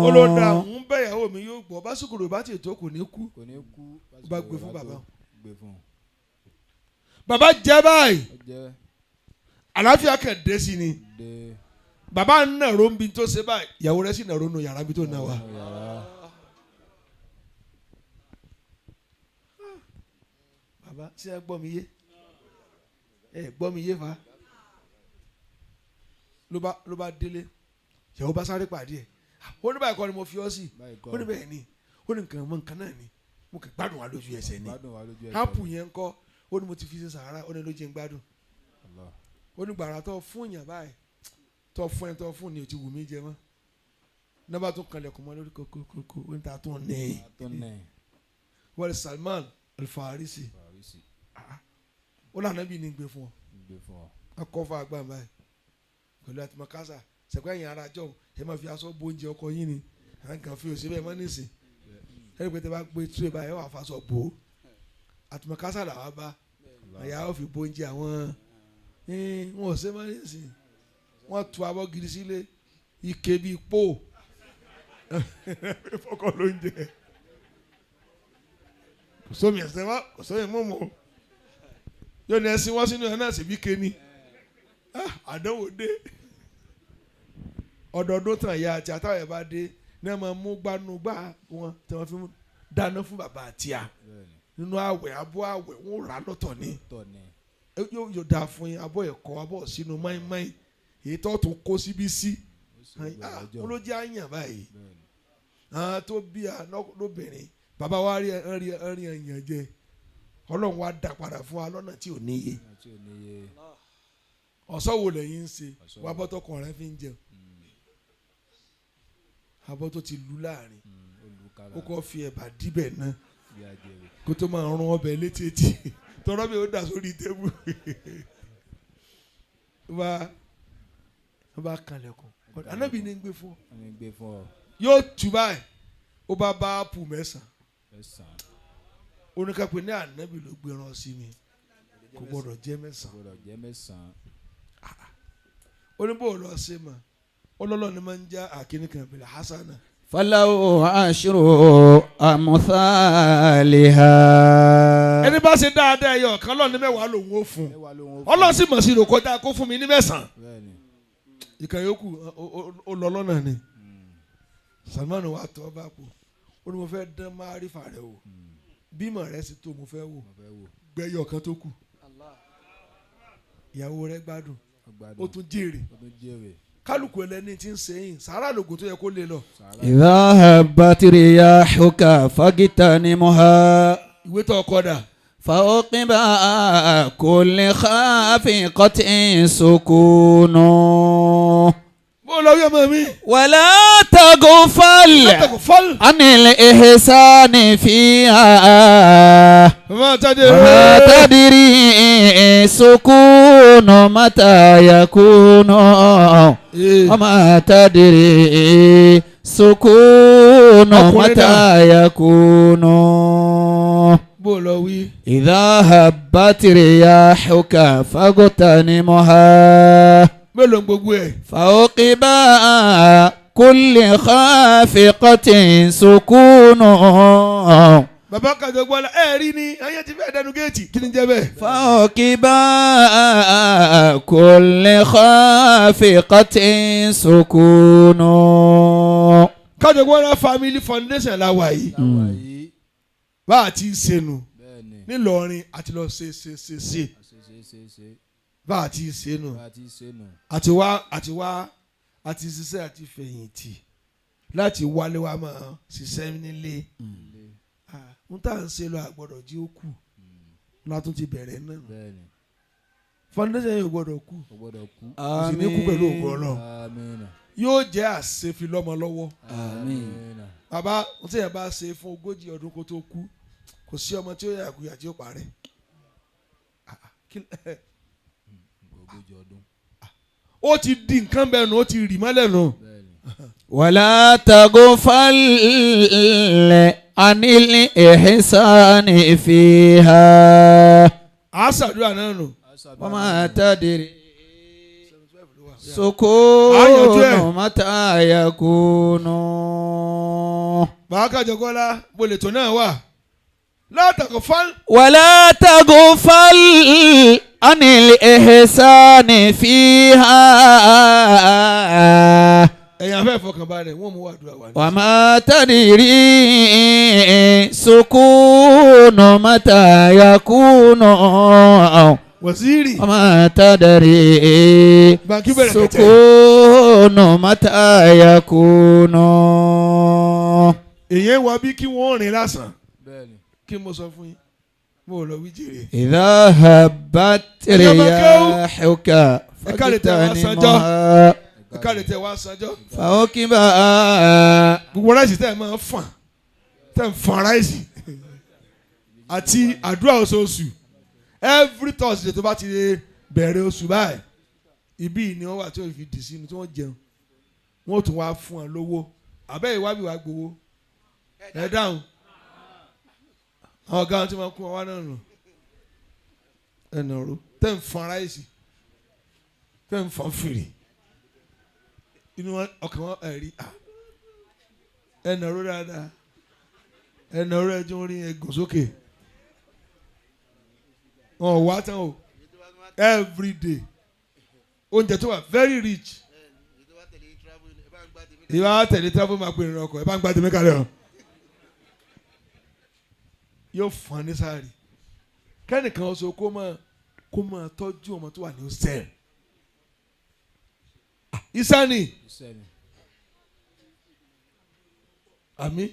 olódàmú bẹ́yàwó mi yóò gbọ́ básìkò rẹ̀ bá ti tó kò ní kú. ó bá gbé fún bàbá. bàbá jẹ́ báyìí àlàáfíà kàn dé sí ni bàbá ń nàró ń bi tó ṣe báyìí ìyàwó rẹ̀ sì nàró nù yàrá bí tó nà wá. bàbá ṣé ẹ gbọ́ mi yé ẹ gbọ́ mi yé fa ló bá délé ìyàwó bá sáré pàdé ẹ̀ ó ní báyìí kọ́ ni mo fi ọ́ sí ó ní bẹ́ẹ̀ ni ó ní nǹkan mọ́ nǹkan náà ni mo kàn gbádùn wa lójú ẹsẹ̀ ni Gbádùn wa lójú ẹsẹ̀. ápù yẹn ń kọ́ ó ní mo ti fi ṣe sàárà ó ní ló jẹ́ ń gbádùn Allah. ó ní gbàrà tó fún yàn báyìí tó fún ni ò ti wù mí jẹ mọ́ nọ́bà tó kanlẹ̀kùn mọ́ lórí kókókókó ó ní ta tó ní wọ́n Salman Al-Farisi ó lànà bí ní gbé fún ọ ọkọ̀ fún agbá báyìí pẹ̀lú àti makasa sẹ̀kọ́ ẹ̀yìn ara jọ ẹ máa fi aṣọ bó oúnjẹ ọkọ yín ni à ń kàn fi òsè bẹ́ẹ̀ mọ́ nísìn ẹni pé tẹ bá gbé túwé báyìí ẹ wà fàṣọ bò ó àti makasa làwọn bá àyà ó fi bó oúnjẹ àwọn wọn ò ṣe mọ́ nísìn wọ́n tu abọ́ gidi sílé ike bíi pò fọkọ ló ń jẹ kò sómi ẹsẹ wa kò sómi mọ́mọ́ yóò ní ẹsìn wọ́n sínú ẹ̀ náà sì bí kéènì àdánwò dé ọdọọdún tàn ya àti àtàwọn ẹ̀ bá dé ní ẹ̀ máa mú gbanugbá wọn tí wọ́n fi dáná fún bàbá àtìyà nínú àwẹ̀ abọ́ àwẹ̀ wọn rà lọ́tọ̀ ni yóò dáa fún yín abọ́ ẹ̀kọ́ abọ́ sínú máìmáì èyí tó tún kó síbí sí wọn ló jẹ́ àyàn báyìí tó bí lóbìnrin bàbá wa rí ẹ̀yàn jẹ ọlọ́run wa dá padà fún wa lọ́nà tí ò níye ọ̀sọ́ wo lẹ́yìn ń ṣe wà bọ́ tọkàn rẹ fi ń jẹun abọ́ tó ti lu láàrin ó kọ́ fi ẹ̀bà díbẹ̀ náà kó tó máa rún ọbẹ̀ létí etí tọ́rọ́ mi ò dà sórí tébù wọ́n bá kanlẹ̀kùn anábì ní gbé fún ọ yóò tù báyìí ó bá bá ápù mẹ́sàn-án oníkàpẹ́ ní ànábì ló gbé rán sí mi kò gbọ́dọ̀ jẹ́ mẹ́sàn-án oníbò lọ sí ma ọlọ́lọ́ ni máa ń já àkíní kan bẹ̀rẹ̀ hasana. falahu ashru amthaliha. ẹni bá ṣe dáadáa ẹyọ kan lọ́ọ̀ ní mẹ́wàá lòun ó fún ọlọ́ọ̀ sì mọ̀ sí ìrò kọjá kó fún mi ní mẹ́sàn-án ìkà yòókù ó lọ lọ́nà ni Salman wa tọ́ bá kú ó ní mo fẹ́ dán márífà rẹ o bímọ rẹ sì tó mo fẹ́ wò gbẹ́yọ̀ kan tó kù ìyàwó rẹ gbádùn ó tún jèrè kálukú ẹlẹ́ni tí ń sẹ́yìn sàárà lògùn tó yẹ kó lè lọ. idha habbat riyahuka fagtanimha. ìwé tó kọ dà. فوقب كل خافقة سكون ولا تغفل عن الإحسان فيها ما تدري سكون متى يكون وما تدري سكون متى يكون إذا هبت رياحك فاغتنمها فوقب كل خافقة سكون. Bàbá Kajogbola rí ni ayé ti fẹ́ dẹnu géètì kí ni jẹ́ bẹ́ẹ̀. فوقب كل خافقة سكون. Kajogbola Family Foundation la wà yìí. Bá a ti senu nílọrin àti lọ ṣe bá a ti senu àti wá àti ṣiṣẹ́ àti fẹ̀yìntì láti wálé wa máa ṣiṣẹ́ nílé n tá à ń ṣe lọ àgbọ̀dọ̀ jí ó kù látún ti bẹ̀rẹ̀ náà foundation yóò gbọ́dọ̀ kú sì ní kú pẹ̀lú ògùn Ọlọ́run yóò jẹ́ àṣefi lọ́mọ lọ́wọ́ bàbá n tí yẹn bá ṣe fún 40 ọdún kó tó kú kò sí ọmọ tí ó yà kúyà tí ó parẹ́ ó ti di nǹkan bẹ́ẹ̀ nù ó ti rì mọ́lẹ̀ nù. wala taghfal anil ihsani fiha. a ṣàdúrà náà nù. wa ma tadri sukunu mata yakunu. Bàbá Kajogbola bolè tó náà wà. La taghfal. wala taghfal anil ihsani fiha. ẹ̀yin afẹ́ fọkànbalẹ̀ wọ́n mú wàdúrà wà ní. wa ma tadri sukunu mata yakunu. waziri. wa ma tadri sukunu mata yakunu. èyí wà bí kí wọ́n rìn lásán. kí mo sọ fún yín mo lọ wí jèrè. إذا هبت رياحك فاغتنمها ẹ̀ka lè tẹ wá sanjọ́. فوكبها gbogbo ráìsì tẹ́ ẹ̀ máa ń fàn tẹ́ ẹ̀ ń fàn ráìsì àti àdúrà oṣooṣù every Thursday tó bá ti bẹ̀rẹ̀ oṣù báyìí ibi ni wọ́n wà tí wọ́n fi dì sínú tí wọ́n jẹun wọ́n tún wá fún wọn lówó àbẹ́ ìwábì wá gbowó ẹ̀ dáhùn àwọn ọ̀gá wọn tí wọ́n kún wọn wá náà nù ẹ̀nà ro tẹ́ ń fọn ráìsì tẹ́ ń fọn fìrì inú ọkàn wọn ẹ̀rí ẹ̀nà ro dáadáa ẹ̀nà ro ẹjọ́ orí ẹ̀gùn sókè wọn ò wá tán o every day oúnjẹ tó wà very rich ìwà tẹ̀lé travel máa pè ní ọkọ̀ ẹ̀ bá ń gbá tèmi kalẹ̀ o yóò fún ní sáàrì kẹ́nìkan ọ̀sọ̀ kó máa tọ́jú ọmọ tó wà ní hostel isani àmín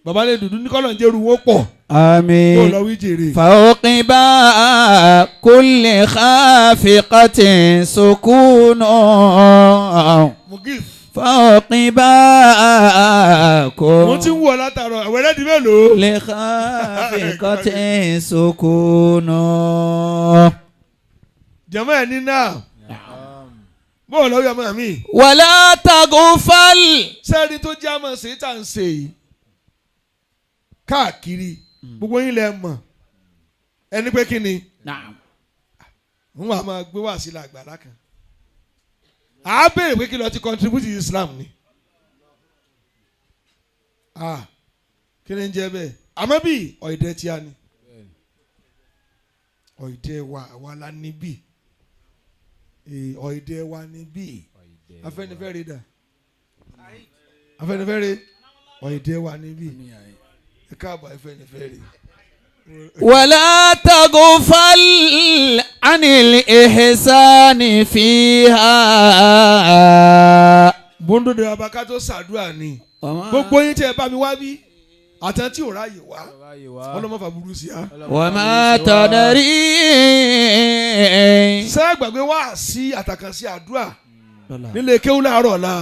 bàbá lè dùdú ní kọ́lọ̀ ń jẹ́rù wọ́n pọ̀ آمين kó lọ wí jèrè. فوقبا كل خافقة سكون mugis فوقبا mo ti ń wọ̀ látàrọ̀ àwọn ẹlẹ́dìí mélòó. كل خافقة سكون jẹ̀mọ́ ẹ̀ ní náà bó lọ yọ ọmọ mi. ولا تغفل sẹ́ẹ̀rì tó jẹ́ àmọ̀ sí tà ń ṣe yìí káàkiri gbogbo yín lẹ mọ̀ ẹni pé kí ni ń wà máa gbé wá sí làgbàlá kan à á béèrè pé kí lọ ti contribute to Islam ni kí ni ń jẹ bẹ́ẹ̀ àmọ́ bí ọ̀ìdẹ́ tí a ní ọ̀ìdẹ́ wa la ní bí ọ̀ìdẹ́ wa ní bí Afẹ́nifẹ́re dà Afẹ́nifẹ́re ọ̀ìdẹ́ wa ní bí ẹ káàbọ̀ Afẹ́nifẹ́re. ولا تغفل عن الإحسان فيها. bóńdòdò abaka tó ṣàdúrà ni gbogbo yín tí ẹ bá mi wá bí àtàn tí ò ráàyè wá ọlọ́mọ fàbúrú sí a. وما تدري. ṣé gbàgbé wá sí àtàkànṣe àdúrà nílé kéwú láàárọ̀ ọ̀la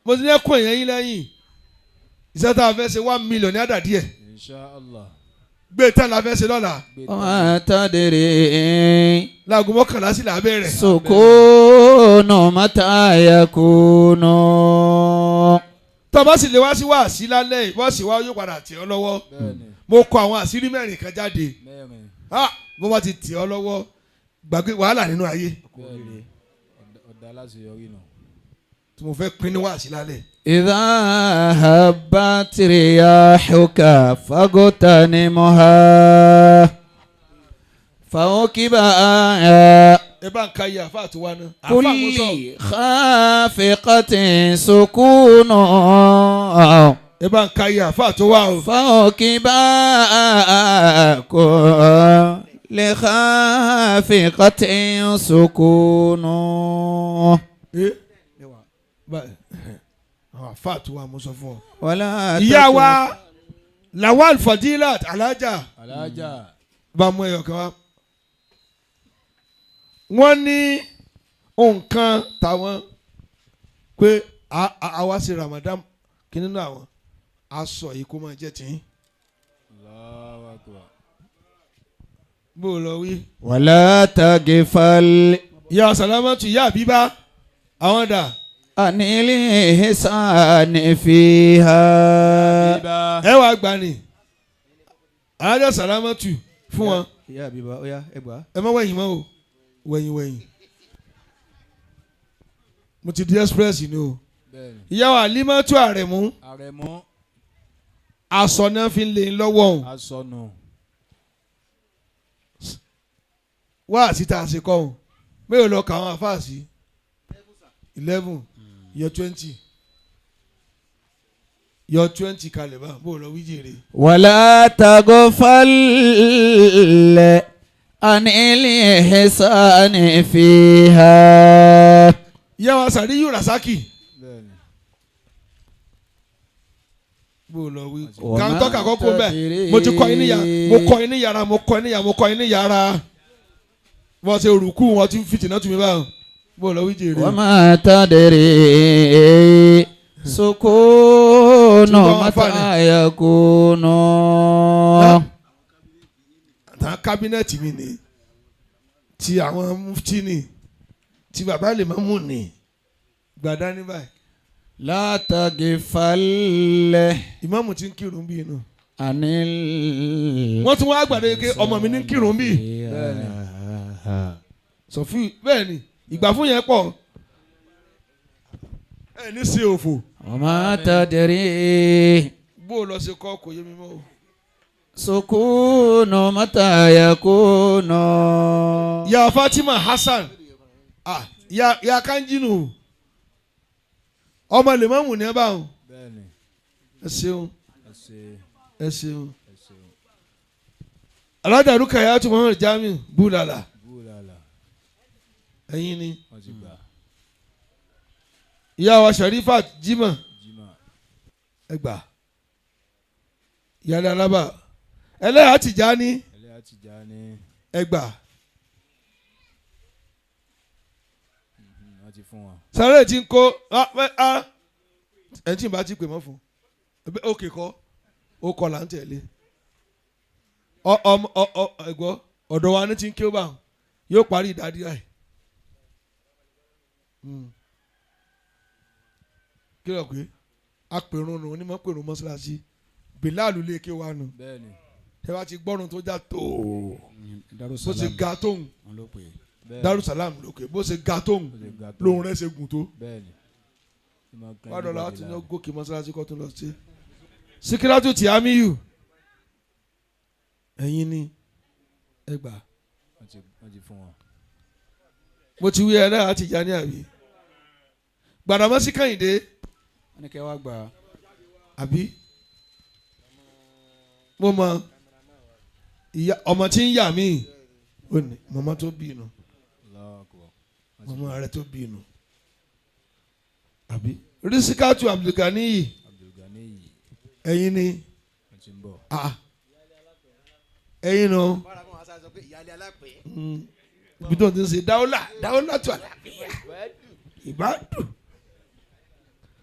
mo ti ní ẹkún èèyàn yín lẹ́yìn iṣẹ́ tá a fẹ́ ṣe 1 million ní àdàdí ẹ̀ gbé tán la fẹ́ ṣe lọ́la. وما تدري. láago mọ́kànlá sí làbẹ́ rẹ̀. سكون متى يكون. tó bá sì lè wá sí wáàsí lálẹ́ ìbọ́sì wa yóò padà tì ọ́ lọ́wọ́ mo kọ àwọn àṣírí mẹ́rin kan jáde bó bá ti tì ọ́ lọ́wọ́ gbàgbé wàhálà nínú ayé tí mo fẹ́ pín ní wáàsí lálẹ́. إذا هبت رياحك فاغتنمها فوكبها ẹ bá ń ka iye àfa àti wa náà. كل خافقة سكون. ẹ bá ń ka iye àfa àti wa o. فوكبها كل خافقة سكون. àfa àti wa mo sọ fún ọ. ولا ìyá wa Lawal Fadilat alájà bá mú ẹyọ kan wá. wọ́n ní nǹkan táwọn pé àwa ṣe Ramadan kí nínú àwọn aṣọ yìí kó máa jẹ́ tìǹ. bó o lọ wí. ولا تغفل ìyá Salamatu ìyá àbíbá àwọn dà. عن الإحسان فيها. ẹ wàá gbà ní alájà Salamatu fún wọn. ìyá àbíbá ó yá ẹ gbà. ẹ má wẹ̀yìn mọ́ o wẹ̀yìn mo ti di express ni o. ìyá wa Alimatu Aremu aṣọ náà fi ń lè lọ́wọ́ o. wá àti tá a ṣe kọ́ o mẹ́rin lọ kà àwọn àfáàsì 11 yọ 20 yọ 20 kalẹ̀ bá bó lọ wí jèrè. ولا تغفل عن الإحسان فيها. ìyá wa Sàríyù Rasaki bó lọ wí. kàńtọ́ kàkọ́kọ́ bẹ́ẹ̀ mo ti kọ́ yín níyà mo kọ́ yín ní yàrá wọ́n ṣe rùkú wọn ti fìtìnà tún mi báyìí bó lọ wí jèrè. wa ma tadri sukunu mata yakunu. àtàn kábínẹ̀tì mi ni ti àwọn mufti ni ti bàbá lè máa mú ni gbàdá ní báyìí. la tagfal ìmáàmù ti ń kírun bí inú. anil. wọ́n tún wá gbàdé pé ọmọ mi ní kírun bí. sọfí bẹ́ẹ̀ ni ìgbà fún yẹn pọ̀ ẹ ní ṣe òfò. wa ma tadri bó o lọ ṣe kọ́ kò yé mi mọ́ o. sukunu mata yakunu. ya Fatima Hassan ya Kanjinu ọmọ lèmọ́mù ní ẹ bá wọn. ẹ ṣeun ẹ ṣeun. alájà Rukayatu Muhammad Jamiu búlàlà ẹ̀yin ni. ìyá wa Sharifat Jimoh ẹgbà ìyá Alaba ẹlẹ́yà Tijani ẹgbà. sáré tí ń kó ẹ tí ń bá ti pè mọ́ fún òkè kọ́ ó kọ́ là ń tẹ̀lé ẹ̀gbọ́ ọ̀dọ̀ wa ní ti ń kí ó bá yóò parí ìdádí ẹ̀ kí ló pé apèrún nù onímọ̀ pèrún mọ́ṣáláṣí bíláàlú lè ké wa nù ẹ bá ti gbọ́rùn tó já tó bó ṣe ga tóun Darussalam lókè bó ṣe ga tóun lóhun rẹ̀ ṣe gùn tó wàá láti ní gòkè mọ́ṣáláṣí kọ́ tó lọ sí. Síkírátù tí Amiyu ẹ̀yin ni ẹgbà mo ti wí ẹ náà àti ìjà ní àbí Gbàdámọ́sí Kẹ́hìndé àbí mo mọ ọmọ tí ń yà mí ó ní màmá tó bí inú màmá rẹ tó bí inú àbí Rísíkátù Abdulganiyi ẹ̀yin ni ẹ̀yin nù ibi tó ń ti ṣe dáwọ́lá tó àlàáfíà ìbádùn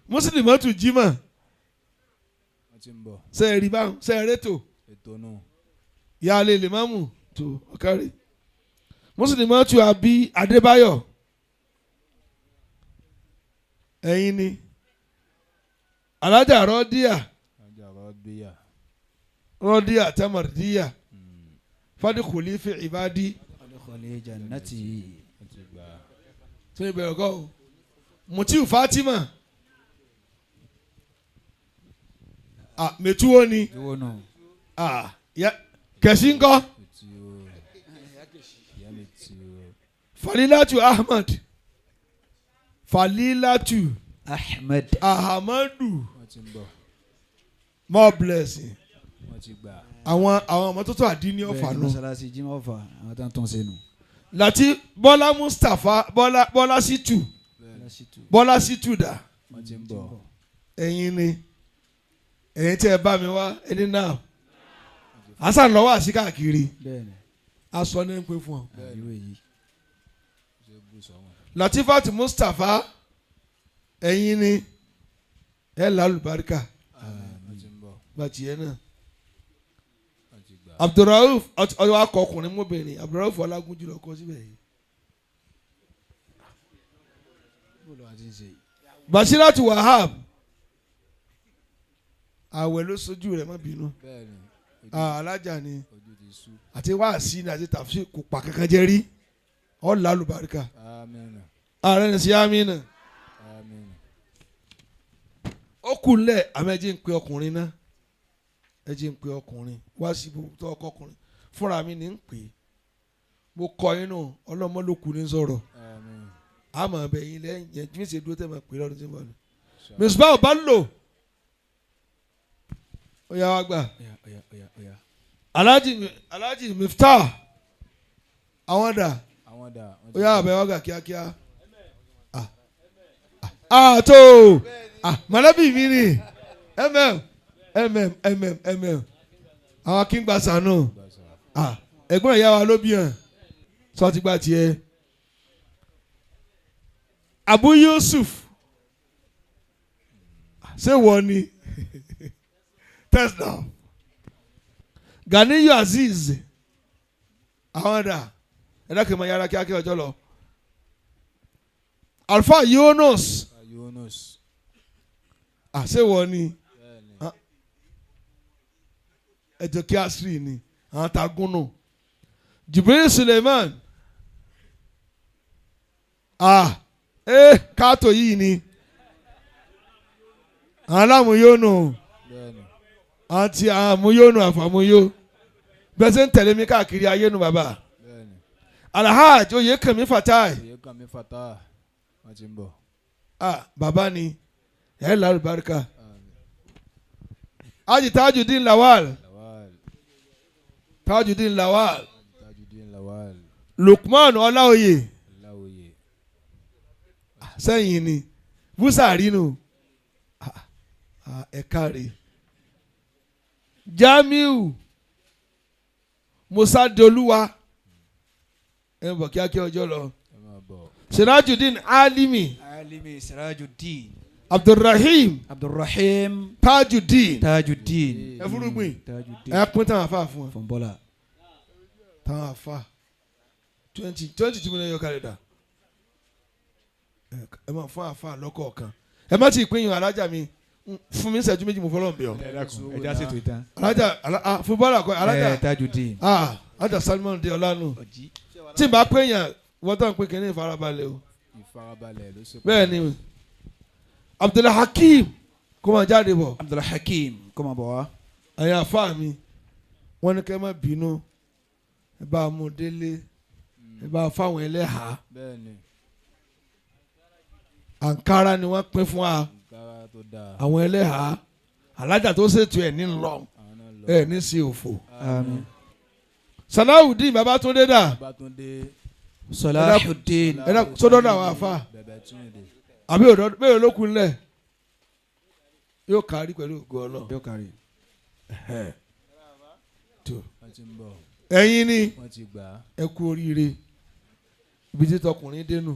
Muslimatu Jimoh ṣe é rí báwọn ṣe é rétò ìyá alẹ́ lè má mú tó ọ̀kárí Muslimatu Abi Adébáyọ̀ ẹ̀yin ni alájà rọ́díà tamardíà fadkhuli fi ibadi tó ìbẹ̀rẹ̀ kọ́ o Mutiu Fatima mẹtuwo ni kẹsí ńkọ́ Falilatu Ahmadu more blessing àwọn ọmọ tó tó àdín ní Ọ̀fà nù láti Bọ́lá Mustapha Bọ́lá Ṣítù dà ẹ̀yin ni ẹ̀yin tí ẹ bá mi wá ẹni náà Hasan lọ́wọ́ àti káàkiri aṣọ ní pé fún ọ. Latifat Mustapha ẹ̀yin ni ẹ lálùbáríkà bàtì ẹ náà. Abdulrauf ọyọ akọ ọkùnrin mọ́bìnrin Abdulrauf Ọlágúnjú lọ kọ síbẹ̀ yìí. Bashiratu Wahab àwẹ̀ ló sojú rẹ̀ má bínú alájà ni àti wáàsí ni àti tàfsí kò pa kankan jẹ́ rí ọ̀ lálùbáríkà ààrẹ ní sí amínà ó kù lẹ̀ àmẹ́jì ń pe ọkùnrin náà ẹjì ń pe ọkùnrin wá sí ibùdó ọkọ ọkùnrin fúnra mi ní ń pè é mo kọ inú ọlọ́mọ ló kù ní sọ̀rọ̀ àmọ́ ẹ̀bẹ̀ yín lẹ́yìn yẹn tí mi ṣe dúró tẹ̀ mọ́ pé lọ́dún tí mo bá lò mùsùlùmí ò bá lò ó yá wá gbà Alhaji Miftah àwọn dà ó yá àbẹ̀ wá gbà kíákíá tó mọ̀lẹ́bí mi ni àwọn akíngbàsá náà ẹ̀gbọ́n ìyá wa ló bí hàn sọ ti gba tiẹ̀. Abu Yusuf ṣé wọ́n ni test now. Ganiyu Aziz àwọn ẹ̀dá ẹ̀dá kìí mọ yàrá kíákíá ọjọ́ lọ. Alfa Yunus ṣé wọ́n ni ẹ̀jọ̀ kí asiri ni àwọn tagunu. Jibril Suleiman káàtó yìí ni àwọn alámúyónù àti àmúyónù àfàmúyó bẹ́ẹ̀ sẹ́ ń tẹ̀lé mi káàkiri ayé nu bàbá. Alhaj Oyèkànmí Fatai bàbá ni ẹ̀ lárú barika. Haji Tajudeen Lawal Lukman Ọláoyè sẹ́yìn ni Búsàrí nù ẹ̀ka Jamiu Musa Dolúwa ẹ̀ ń bọ̀ kíákíá ọjọ́ lọ. Sirajudeen Alimi Sirajuddin Abdulrahim Tajudeen ẹ fúrúgbìn ẹ pín táwọn afa fún ẹ táwọn afa 20 tí mo lè yọ kárẹ̀ dà ẹ máa fún afa lọ́kọ̀ọ̀kan ẹ má ti pín yín alájà mi fún mi ṣẹ́jú méjì mo fọlọ́ ń bẹ̀ ọ́. ẹ já sí ìtàn. alájà fúbọ́ọ̀lù àkọ́ alájà Tajudeen alájà Salman de ọlánu tí n bá pín yàn wọ́n tán pín kínní ìfarabalẹ̀ o bẹ́ẹ̀ ni Abdulhakeem kó máa jáde bọ̀. Abdulhakeem kó máa bọ̀ wá. àyà àfa mi wọ́n ní kẹ́ má bínú ẹ bá mú délé ẹ bá fáwọn ẹlẹ́hàá Ankara ni wọ́n pín fún wa àwọn ẹlẹ́hàá alájà tó ṣètò ẹ̀ ní lọ ẹ̀ ní sí òfò. Salawudeen Babatunde dà Salahuddin sọdọ́dọ̀ àwọn afa àbí bẹ́ẹ̀ ló kun lẹ̀ yóò kárí pẹ̀lú ògo Ọlọ́run yóò kárí. ẹ̀yin ni ẹ kú oríire ibi tí tọkùnrin dénú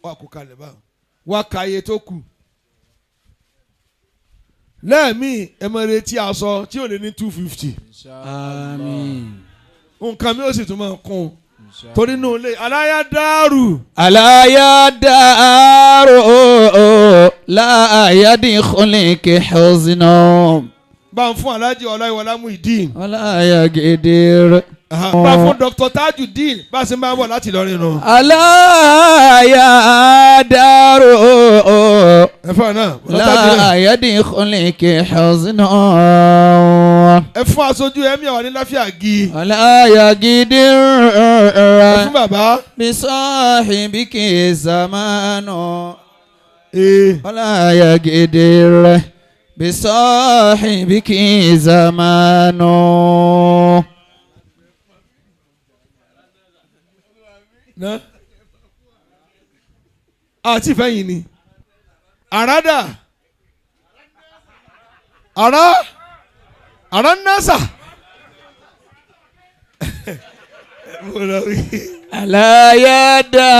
wà kó kalẹ̀ báwọn wà káyé tó kù lẹ́ẹ̀mí ẹ máa retí aṣọ tí ò lè ní 250. Àmín. nǹkan mi ò sì tún máa kún torí inú ilé aláyàdáàrú láàyàdì khuliqi huzna. bá ń fún aláàjì Ọláyíwọlá Muideen. aláyàgídìr. bá fún Dr. Tajudeen bá a ṣe máa bọ̀ láti Ìlọrin nù. aláyàdáàrú ẹ fún àná. láàyàdì khuliqi huzna. ẹ fún aṣojú ẹ̀mí àwọn oníláfíà gi. aláyàgídìr. ẹ fún bàbá. bisahibiki zamanu. aláyàgídìr. bisahibiki zamanu. àti ìfẹ́yìn ni àràdà àrà nasa alayadaru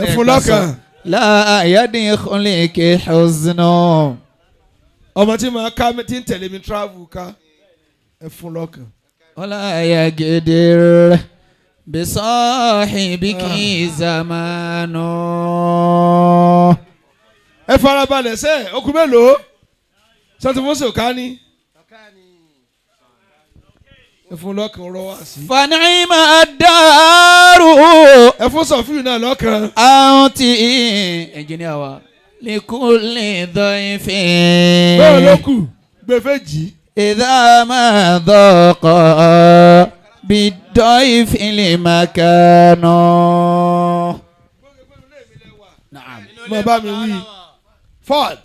ẹfúnlọ́kàn láàyàdì khuliqi huzna. ọmọ tí màá ká tí ń tẹ̀lé mi travel ká ẹfúnlọ́kàn. alayagídìr. bisahibiki zamanu. ẹ farabalẹ̀ sẹ́ okùn mélòó sọ́tìmọ́sọ̀ ká ní. ẹ fún lọ́kàn rọ wá sí. fanima daru. ẹ fún sọfíù náà lọ́kàn. àǹtí ẹnjìníà wa likulli dayfin. bẹ́ẹ̀ ló kù gbẹ̀fẹ́ jì. idha ma daqa bidayfil makano. mo bá mi wí ford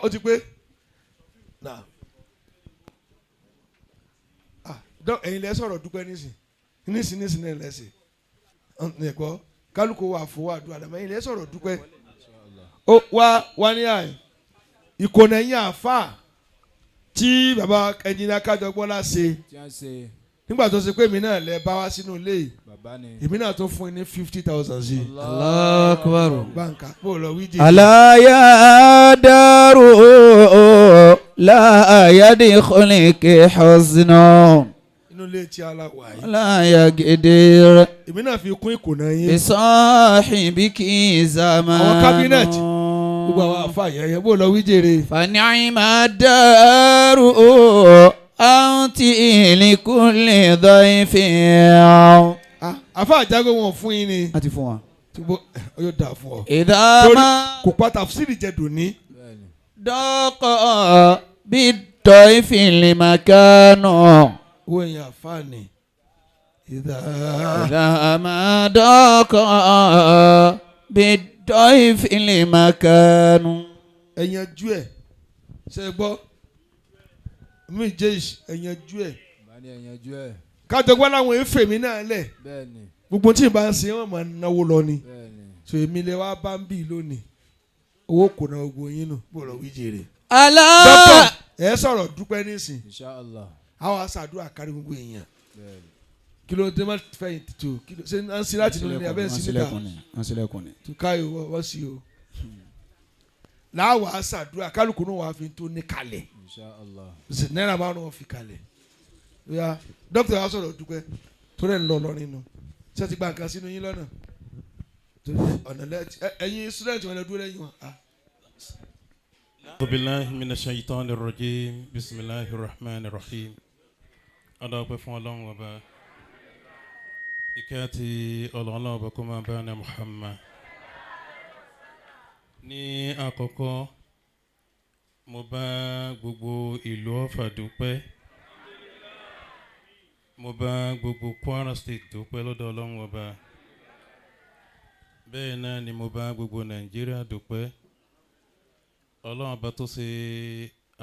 o ti pé ẹ̀yin lẹ sọ̀rọ̀ dúpẹ́ nísìn náà lẹ́sìn ẹ̀gbọ́ kálukú wà fún wa àdúrà lẹ́mọ̀ ẹ̀yin lẹ sọ̀rọ̀ dúpẹ́ wá ní àyè ìkònà ẹ̀yìn àfà tí bàbá ẹnjìnìá Kajogbola ṣe nígbà tó ṣe pé èmi náà lẹ bá wá sínú ilé yìí èmi náà tó fún ní 50,000 sí. Allahu Akbar. báńkà bó lọ wíjì. Ala ya daru la yadkhuluki huznu. inú ilé tí aláwọ̀ ayé. La yagidir. èmi náà fi kún ìkònà yín. Bisahibiki zamanu. àwọn kábínẹ̀tì gbogbo àwọn àfa yẹyẹ bó lọ wíjèrè. Fani'ma daru anti likulli dhayfin. àfa àjágó wọn fún yín ni. A ti fún wa. ó yóò dà fún ọ. Idama kò pa tafsiri jẹ dòní. daqa bid-dayfil makanu. owó ẹ̀yìn àfa ni. Idama daqa bid-dayfil makanu. ẹ̀yànjú ẹ̀ ṣe gbọ́ mi jẹ́ ẹ̀yànjú ẹ̀. Kajogbola láwọn efe mi náà lẹ̀ gbogbo tí n bá ń ṣe wọn máa náwó lọ ni so èmi lè wá bá ń bì lónìí owó kò ná gbogbo yín nù bó lọ wí jèrè. dókítà ẹ sọ̀rọ̀ dúpẹ́ nísìn àwọn aṣàdúrà kárí gbogbo èèyàn kí ló dé má fẹ̀yìn tó kí ló ṣe ń ṣe láti nínú ní abẹ́ ń sí níta tó káyọ̀ wọ́n sí o láwọn aṣàdúrà kálukú náà wàá fi tó ní kalẹ̀ náírà márùn-ún fi kalẹ̀ dókítà wa sọ̀rọ̀ dúpẹ́ tó rẹ̀ ń lọ lọ́rin nu ṣé ti gba nǹkan sínú yín lọ́nà ọ̀nà ẹ̀yin student wọn lè dúró lẹ́yìn wọn. A'udhu billahi minash shaitanir rajim. Bismillahir rahmanir rahim. Adọ́pẹ́ fún Ọlọ́run ọba. Ìkẹ́ àti Ọlọ́run ọba kó máa bá ní Muhammad. Ní àkọ́kọ́, mo bá gbogbo ìlú Offa dúpẹ́. Mo bá gbogbo Kwara State dúpẹ́ lọ́dọ̀ Ọlọ́run ọba. Bẹ́ẹ̀ náà ni mo bá gbogbo Nàìjíríà dúpẹ́. Ọlọ́run ọba tó ṣe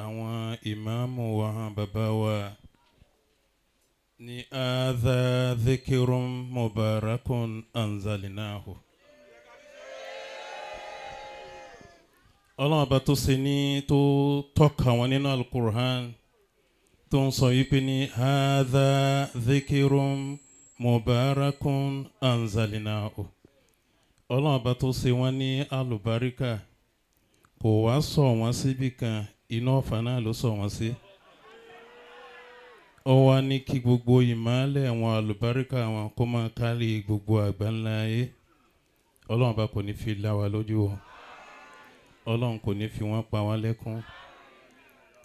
àwọn ìmáàmù wa hàn bàbá wa ní hadha dhikrun mubarakun anzalnahu. Ọlọ́run ọba tó ṣe ní tó tọ́ka wọn nínú Al-Qur'an tó ń sọ yìí pé ní hadha dhikrun mubarakun anzalnahu. Ọlọ́run ọba tó ṣe wọ́n ní alùbáríkà kò wá sọ wọ́n síbì kan iná Offa náà ló sọ wọ́n sí. Ó wá ní kí gbogbo ìmọ́lẹ̀ àwọn alùbáríkà wọn kó máa kárí gbogbo àgbáńlá ayé. Ọlọ́run ọba kò ní fi lá wa lójú o. Ọlọ́run kò ní fi wọ́n pa wá lẹ́kún.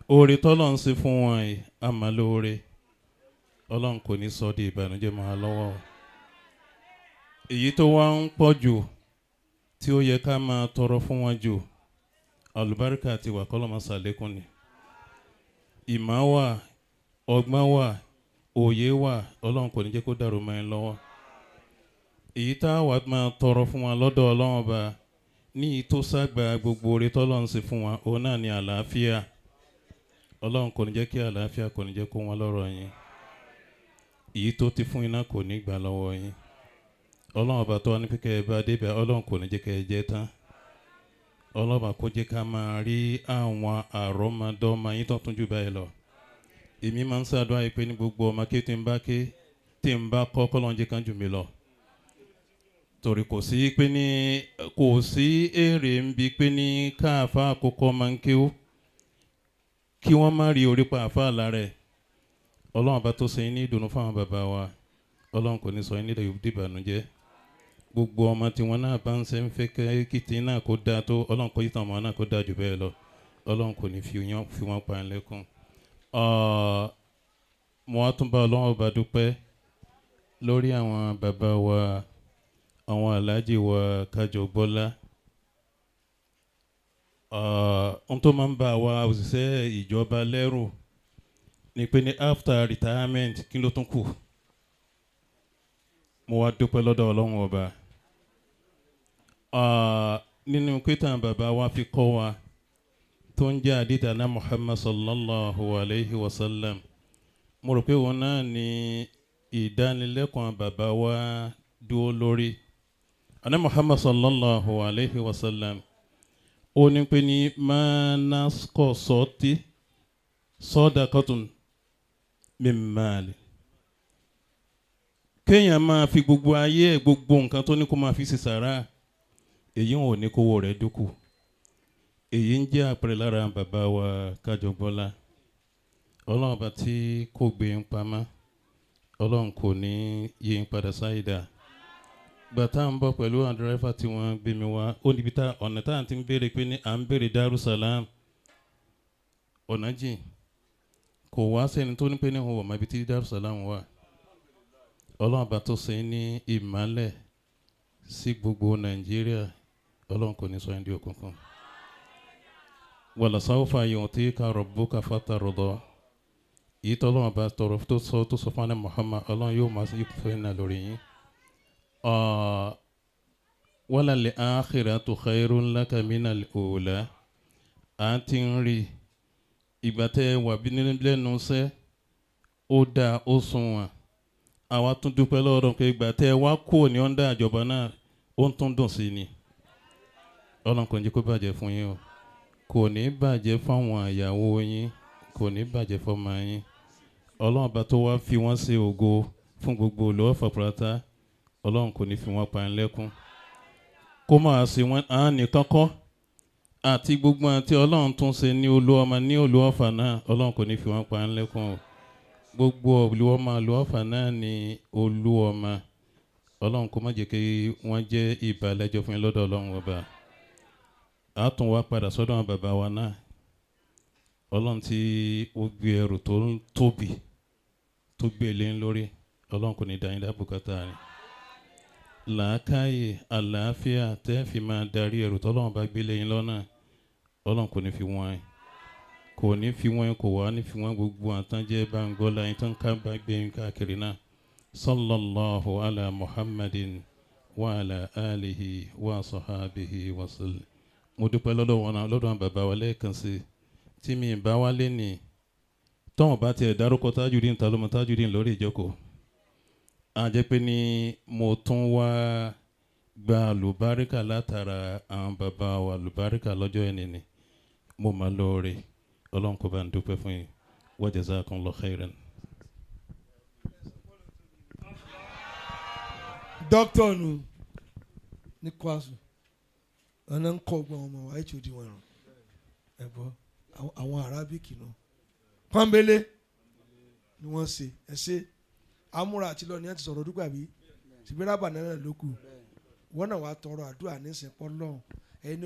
Oore tọ́lọ́run ṣe fún wọn yìí àmà lóore. Ọlọ́run kò ní sọ di ìbànújẹ́ máa lọ́wọ́. Èyí tó wá ń pọ̀ jù tí ó yẹ ká máa tọrọ fún wọn jù àlùbáríkà àti ìwà kọ́lọ́mọ sàlékún ni. Ìmọ̀ wà, ọgbọ́n wà, òye wà, Ọlọ́run kò ní jẹ́ kó dàrú mọ́ ẹ lọ́wọ́. Èyí tá a wà máa tọrọ fún wọn lọ́dọ̀ Ọlọ́run ọba ní ìtò ságbà gbogbo oore tọ́lọ́run ṣe fún wọn òun náà ni àlàáfíà. Ọlọ́run kò ní jẹ́ kí àlàáfíà kò ní jẹ́ kó wọn lọ́rọ̀ yín. Èyí tó ti fún iná kò ní gbà lọ́wọ́ yín. Ọlọ́run ọba tó wá ní pé kẹ́ ẹ bá débẹ̀ Ọlọ́run kò ní jẹ́ kẹ́ ẹ jẹ́ tán. Ọlọ́run kò jẹ́ ká máa rí àwọn àrọ́mọdọ́mọ yín tó tún jù báyìí lọ. Èmi máa ń ṣàdúrà yìí pé ní gbogbo ọmọ ké tí ń bá kọ́ kọ́lọ́run jẹ́ kán jù mí lọ. Torí kò sí pé ní kò sí èrè ń bi pé ní káàfà àkókò máa ń kéwú kí wọ́n má rí orí pa àfà lára ẹ̀. Ọlọ́run bá tó ṣe yín ní ìdùnnú fáwọn bàbá wa. Ọlọ́run kò ní sọ yín ní ìdìbànújẹ́. Gbogbo ọmọ tí wọn náà bá ń ṣe ń fẹ́ kìtì náà kó dáa tó Ọlọ́run kò yí tàn ọmọ náà kó dáa jù bẹ́ẹ̀ lọ. Ọlọ́run kò ní fi wọ́n pa ẹ̀ lẹ́kùn. Mo wá tún bá Ọlọ́run ọba dúpẹ́ lórí àwọn bàbá wa àwọn aláàjì wa Kajogbola. Ohun tó máa ń bá wa òṣìṣẹ́ ìjọba lẹ́rù ni pé ní after retirement kí ló tún kù. Mo wá dúpẹ́ lọ́dọ̀ Ọlọ́run ọba. Nínú kíntàn bàbá wa fi kọ́ wa tó ń jẹ́ àdìtà náà Muhammad sallallahu alayhi wa sallam. Mo rò pé òun náà ni ìdánilẹ́kọ̀ọ́ bàbá wa dúró lórí. Àná Muhammad sallallahu alayhi wa sallam ó ní pé ní manaskọ̀ sọ́tí sọ́dàkọ́tún mímàlì. Kéèyàn máa fi gbogbo ayé ẹ̀ gbogbo nǹkan tó ní kó máa fi ṣe sàrà èyí ò ní kówó rẹ̀ dínkù. Èyí ń jẹ́ àpẹẹrẹ lára bàbá wa Kajogbola. Ọlọ́run bá tí kò gbé ń pamọ́, Ọlọ́run kò ní yí ń padà sáyidà. Gbàtà ń bọ̀ pẹ̀lú àwọn dírẹ́fà tí wọ́n gbé mi wá, ó níbi tá ọ̀nà tá à ń ti ń béèrè pé ní à ń béèrè Darussalam ọ̀nà jìn. Kò wá sẹ́ni tó ní pé ní òun wọ̀ mọ́ ibi tí Darussalam wà. Ọlọ́run bá tó ṣe ní ìmọ́lẹ̀ sí gbogbo Nàìjíríà, Ọlọ́run kò ní sọ ẹni di òkùnkùn. Wala sawfa yu'tika rabbuka fatarda. Èyí tó Ọlọ́run bá tọrọ tó sọ fún Muhammad, Ọlọ́run yóò máa sí fẹ́ náà lórí yín. Wala al-akhiratu khayrun laka minal ula. À ń ti ń rí ìgbà tẹ́ wà bí lẹ́nu iṣẹ́ ó dáa ó sunwọ̀n. Àwa tún dúpẹ́ lọ́dọ̀ pé ìgbà tẹ́ wá kúrò ní ọ̀ndà ìjọba náà ó ń tún dùn sí ni. Ọlọ́run kò ní jẹ́ kó bàjẹ́ fún yín o. Kò ní bàjẹ́ fáwọn ìyàwó yín, kò ní bàjẹ́ fọ́mọ yín. Ọlọ́run bá tó wá fi wọ́n ṣe ògo fún gbogbo olówó fàpúrátá, Ọlọ́run kò ní fi wọ́n pa ń lẹ́kún. Kó máa ṣe wọ́n nìkan kọ́ àti gbogbo àti Ọlọ́run tún ṣe ní olúọmọ ní olúọfà náà, Ọlọ́run kò ní fi wọ́n pa ń lẹ́kún o. Gbogbo olúọmọ olúọfà náà ní olúọmọ. Ọlọ́run kó má jẹ́ kí wọ́n jẹ́ ìbàlẹ́jọ́ fún yín lọ́dọ̀ Ọlọ́run ọba. A tún wá padà sọ́dọ̀ àwọn bàbá wa náà. Ọlọ́run tí ó gbé ẹrù tó tóbi tó gbé lé lórí, Ọlọ́run kò ní dá yín dá bùkátà rẹ̀. Làákàyè àlàáfíà tẹ́ fi máa darí ẹrù tọ́lọ́run bá gbé lẹ́yìn lọ́nà, Ọlọ́run kò ní fi wọ́n ẹ̀. Kò ní fi wọ́n kò wá ní fi wọ́n gbogbo àtànjẹ́ báńgọ́lá yín tán ká bá gbé yín káàkiri náà. Sallallahu ala Muhammadin wa ala alihi wa sahabihi wa sallam. Mo dúpẹ́ lọ́dọ̀ wọn náà lọ́dọ̀ àwọn bàbá wa lẹ́ẹ̀kan sí tí mi bá wá lé ní tọ́wọ̀n bá tiẹ̀ dárúkọ Tajudeen ta ló mọ Tajudeen lórí ìjókòó. A jẹ́ pé ní mo tún wá gba àlùbáríkà látara àwọn bàbá wa àlùbáríkà lọ́jọ́ ẹni ni mo máa lóore. Ọlọ́run kó bá ń dúpẹ́ fún yín. Wa jazakumullahu khairan. Dókítà nù ní kwasu ọ̀nà ń kọ́ ọgbọ́n ọmọ wa HOD wọn rùn ẹ̀bọ́ àwọn arábíkì náà pọ́nbélé ni wọ́n ṣe ẹ̀ṣẹ́ amúra àti lọ́ọ̀ni ẹ̀ ti sọ̀rọ̀ dúpẹ́ àbí ṣùgbọ́n rábà náà ló kù wọ́n náà wàá tọrọ àdúrà nísìnyí pọ́ lọ́hùn